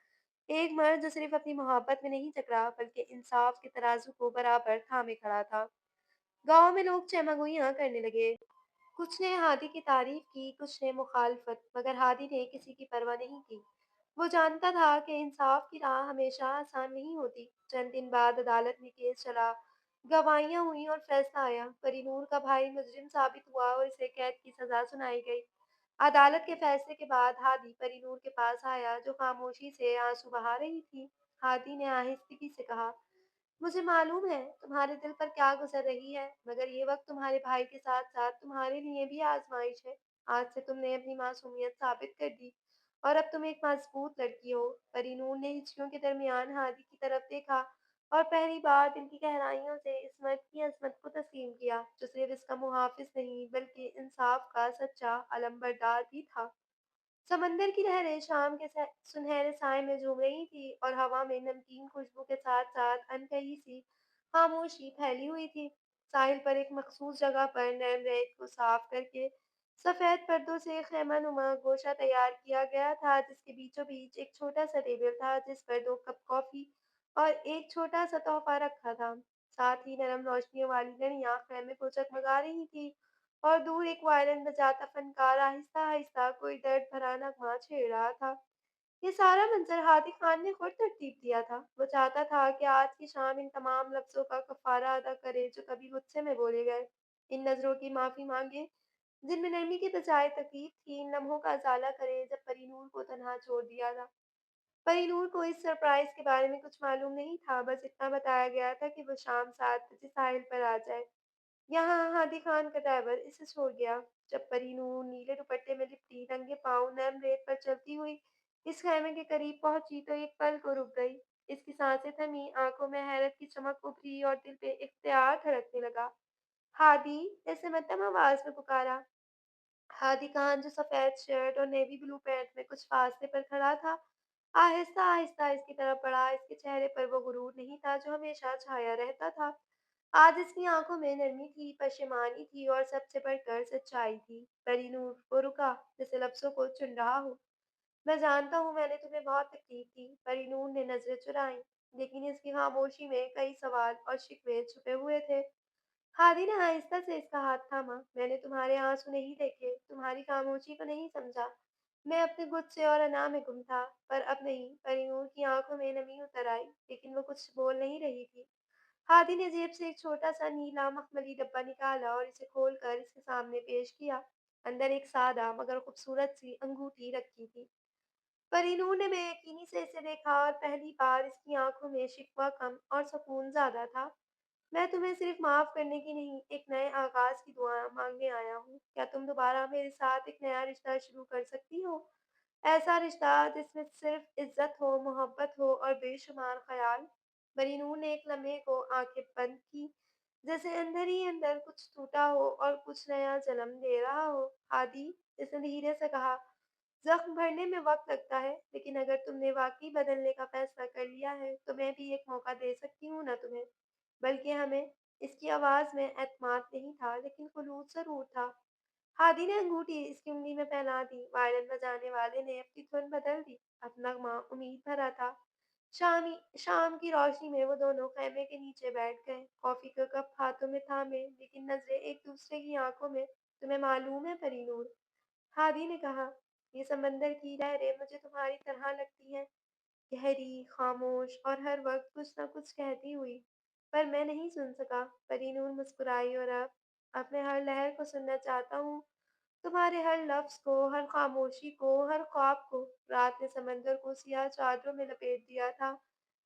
एक मर्द जो सिर्फ अपनी मोहब्बत में नहीं टकरा बल्कि इंसाफ के तराजू को बराबर थामे खड़ा था। गांव में लोग चहमगोइयां करने लगे। कुछ ने हादी की तारीफ की, कुछ ने मुखालफत, मगर हादी ने किसी की परवाह नहीं की। वो जानता था कि इंसाफ की राह हमेशा आसान नहीं होती। चंद दिन बाद अदालत में केस चला, गवाहियां हुई और फैसला आया। परिनूर का भाई मुजरिम साबित हुआ और इसे कैद की सजा सुनाई गई। अदालत के फैसले के बाद हादी परिनूर के पास आया, जो खामोशी से आंसू बहा रही थी। हादी ने आहिस्तगी से कहा, मुझे मालूम है तुम्हारे दिल पर क्या गुजर रही है, मगर ये वक्त तुम्हारे भाई के साथ साथ तुम्हारे लिए भी आजमाइश है। आज से तुमने अपनी मासूमियत साबित कर दी, और अब तुम एक मजबूत लड़की हो। परिनूर ने हिचकियों के दरमियान हादी की तरफ देखा और पहली बार दिल की गहराइयों से इस मर्द की अजमत को तस्लीम किया, जो सिर्फ इसका मुहाफिज नहीं बल्कि इंसाफ का सच्चा अलम्बरदार भी था। समंदर की लहरें शाम के सुनहरे साए में झूम रही थी, और हवा में नमकीन खुशबू के साथ साथ अनकही सी खामोशी फैली हुई थी। साहिल पर एक मखसूस जगह पर नरम रेत को साफ करके सफेद पर्दों से खैमा नुमा गोशा तैयार किया गया था, जिसके बीचों बीच एक छोटा सा टेबल था, जिस पर 2 कप कॉफी और एक छोटा सा तोहफा रखा था। साथ ही नरम रोशनियों वाली घड़ियां खैमे को जगमगा रही थी, और दूर एक वायलिन बजाता फनकार आहिस्ता-आहिस्ता कोई दर्द भरा नगमा छेड़ रहा था। ये सारा मंज़र हादी खान ने खुद तरतीब दिया था। वो चाहता था कि आज की शाम इन तमाम लफ्ज़ों का कफ़ारा अदा करे जो कभी गुस्से में बोले गए। इन नज़रों की माफ़ी माँगे जिनमें नरमी के बजाय तकलीफ थी, इन लम्हों का उजाला करें जब परी नूर को तन्हा छोड़ दिया था। परी नूर को इस सरप्राइज़ के बारे में कुछ मालूम नहीं था, बस इतना बताया गया था कि वो शाम 7 बजे साहिल पर आ जाए। यहाँ हादी खान का ड्राइवर इसे छोड़ गया। जब परी नूर नीले दुपट्टे में लिपटी नंगे पाँव नर्म रेत पर चलती हुई इस खेमे के करीब पहुंची तो एक पल को रुक गई। इसकी सांसें थमी, आंखों में हैरत की चमक उभरी और दिल पे इख्तियार धड़कने लगा। हादी, ऐसे मध्यम आवाज में पुकारा। हादी खान जो सफेद शर्ट और नेवी ब्लू पैंट में कुछ फासले पर खड़ा था, आहिस्ता आहिस्ता इसकी तरफ बढ़ा। इसके चेहरे पर वो गुरूर नहीं था जो हमेशा छाया रहता था। आज इसकी आंखों में नरमी थी, पशेमानी थी और सबसे बढ़कर सच्चाई थी। परी नूर वो रुका, जैसे लफ्जों को चुन रहा हो। मैं जानता हूँ मैंने तुम्हें बहुत तकलीफ दी। परी नूर ने नजरें चुराई, लेकिन इसकी खामोशी में कई सवाल और शिकवे छुपे हुए थे। हादी ने आहिस्ता से इसका हाथ थामा। मैंने तुम्हारे आंसू नहीं देखे, तुम्हारी खामोशी को नहीं समझा। मैं अपने गुस्से और अना में गुम था, पर अब नहीं। परिनूर की आंखों में नमी उतर आई, लेकिन वो कुछ बोल नहीं रही थी। हादी ने जेब से एक छोटा सा नीला मखमली डब्बा निकाला और इसे खोलकर इसके सामने पेश किया। अंदर एक सादा मगर खूबसूरत सी अंगूठी रखी थी। परिनूर ने बेयकीनी से इसे देखा और पहली बार इसकी आंखों में शिकवा कम और सुकून ज्यादा था। मैं तुम्हें सिर्फ माफ करने की नहीं, एक नए आगाज की दुआ मांगने आया हूँ। क्या तुम दोबारा मेरे साथ एक नया रिश्ता शुरू कर सकती हो? ऐसा रिश्ता जिसमें सिर्फ इज्जत हो, मोहब्बत हो और बेशुमार ख्याल। मरीनूर ने एक लम्हे को आंखें बंद की, जैसे अंदर ही अंदर कुछ टूटा हो और कुछ नया जन्म ले रहा हो। आदि, इसने धीरे से कहा, जख्म भरने में वक्त लगता है, लेकिन अगर तुमने वाकई बदलने का फैसला कर लिया है, तो मैं भी एक मौका दे सकती हूँ ना तुम्हें, बल्कि हमें। इसकी आवाज में एतमाद नहीं था, लेकिन खुलूस जरूर था। हादी ने अंगूठी इसकी उंगली में पहना दी। वायलिन बजाने वाले ने अपनी धुन बदल दी। अपना नगमा उम्मीद भरा था। शाम की रोशनी में वो दोनों खैमे के नीचे बैठ गए, कॉफी का कप हाथों में थामे, लेकिन नजरें एक दूसरे की आंखों में। तुम्हें मालूम है परिनूर, हादी ने कहा, ये समंदर की लहरें मुझे तुम्हारी तरह लगती हैं, गहरी, खामोश और हर वक्त कुछ न कुछ कहती हुई। पर मैं नहीं सुन सका। परीनूर मुस्कुराई और अब अपने हर लहर को सुनना चाहता हूँ, तुम्हारे हर लफ्ज को, हर खामोशी को, हर ख्वाब को। रात ने समंदर को सियाह चादरों में लपेट दिया था,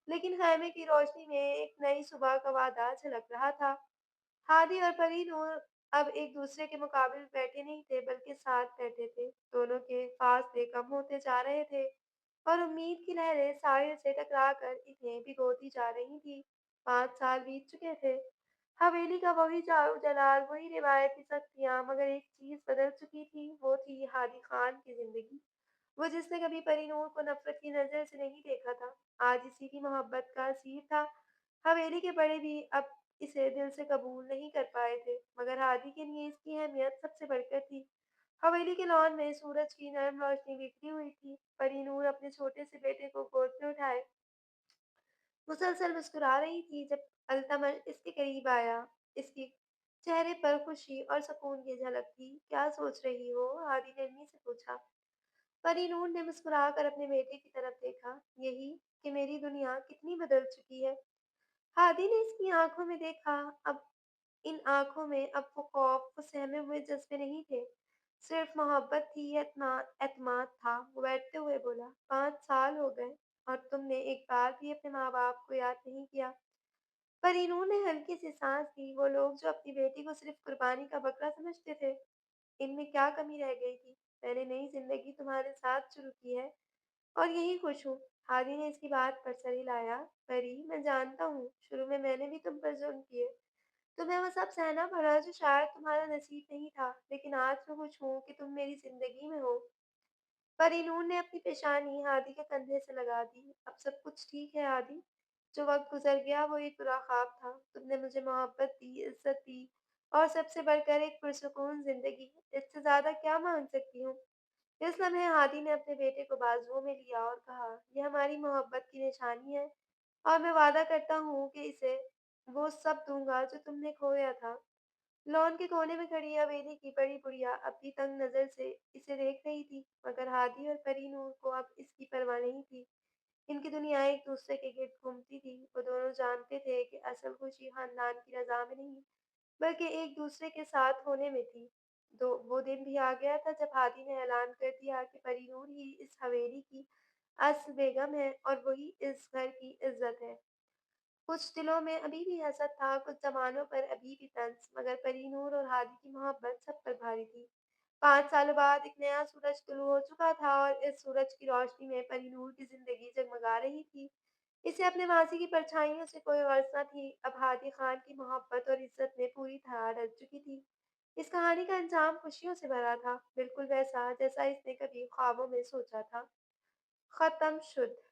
लेकिन खैमे की रोशनी में एक नई सुबह का वादा झलक रहा था। हादी और परीनूर अब एक दूसरे के मुकाबले बैठे नहीं थे, बल्कि साथ बैठे थे। दोनों के फासले कम होते जा रहे थे और उम्मीद की लहरें साहिल से टकराकर इन्हें भिगोती जा रही थी। 5 साल बीत चुके थे। हवेली का वही जादू जलाल, वही रिवायती सख्तियाँ, मगर एक चीज बदल चुकी थी। वो थी हादी खान की जिंदगी। वो जिसने कभी परी-नूर को नफ़रत की नज़र से नहीं देखा था, आज इसी की मोहब्बत का असीर था। हवेली के बड़े भी अब इसे दिल से कबूल नहीं कर पाए थे, मगर हादी के लिए इसकी अहमियत सबसे बढ़कर थी। हवेली के लॉन में सूरज की नर्म रोशनी बिखरी हुई थी। परी-नूर अपने छोटे से बेटे को गोद में उठाए मुसलसल मुस्कुरा रही थी जब अल्तमश इसके करीब आया। इसके चेहरे पर खुशी और सुकून की झलक थी। क्या सोच रही हो? हादी ने नरमी से पूछा। परिनूर ने मुस्कुराकर अपने बेटे की तरफ देखा। यही कि मेरी दुनिया कितनी बदल चुकी है। हादी ने इसकी आंखों में देखा। अब इन आंखों में अब वो खौफ, वो सहमे हुए जज्बे नहीं थे, सिर्फ मोहब्बत थी, एतमाद था। वो बैठते हुए बोला, 5 साल हो गए और तुमने एक बार भी अपने माँ बाप को याद नहीं किया। परिनूर ने हल्की सी सांस ली। वो लोग जो अपनी बेटी को सिर्फ कुर्बानी का बकरा समझते थे, इनमें क्या कमी रह गई थी? मैंने नई जिंदगी तुम्हारे साथ शुरू की है और यही खुश हूँ। हादी ने इसकी बात पर सर हिलाया। परी, मैं जानता हूँ, शुरू में मैंने भी तुम पर जुल्म किए। तुम्हें वो सब सहना पड़ा जो शायद तुम्हारा नसीब नहीं था, लेकिन आज मैं खुश हूँ कि तुम मेरी जिंदगी में हो। परिनूर ने अपनी पेशानी हादी के कंधे से लगा दी। अब सब कुछ ठीक है हादी। जो वक्त गुजर गया वो एक बुरा ख्वाब था। तुमने मुझे मोहब्बत दी, इज्जत दी और सबसे बढ़कर एक पुरसुकून जिंदगी। इससे ज्यादा क्या मांग सकती हूँ? इस लम्हे हादी ने अपने बेटे को बाजुओं में लिया और कहा, यह हमारी मोहब्बत की निशानी है और मैं वादा करता हूँ कि इसे वो सब दूंगा जो तुमने खोया था। लॉन के कोने में खड़ी हवेली की बड़ी बुढ़िया अब भी तंग नजर से इसे देख रही थी, मगर हादी और परीनूर को अब इसकी परवाह नहीं थी। इनकी दुनिया एक दूसरे के गिर्द घूमती थी। वो दोनों जानते थे कि असल खुशी खानदान की रजा में नहीं, बल्कि एक दूसरे के साथ होने में थी। तो वो दिन भी आ गया था जब हादी ने ऐलान कर दिया कि परीनूर ही इस हवेली की असल बेगम है और वही इस घर की इज्जत है। कुछ दिलों में अभी भी हसद था, कुछ जबानों पर अभी भी तंज, मगर परीनूर और हादी की मोहब्बत सब पर भारी थी। 5 सालों बाद एक नया सूरज तुलू हो चुका था और इस सूरज की रोशनी में परीनूर की जिंदगी जगमगा रही थी। इसे अपने मासी की परछाइयों से कोई गर्ज न थी। अब हादी खान की मोहब्बत और इज्जत में पूरी तरह ढल चुकी थी। इस कहानी का अंजाम खुशियों से भरा था, बिल्कुल वैसा जैसा इसने कभी ख्वाबों में सोचा था। खत्म शुद।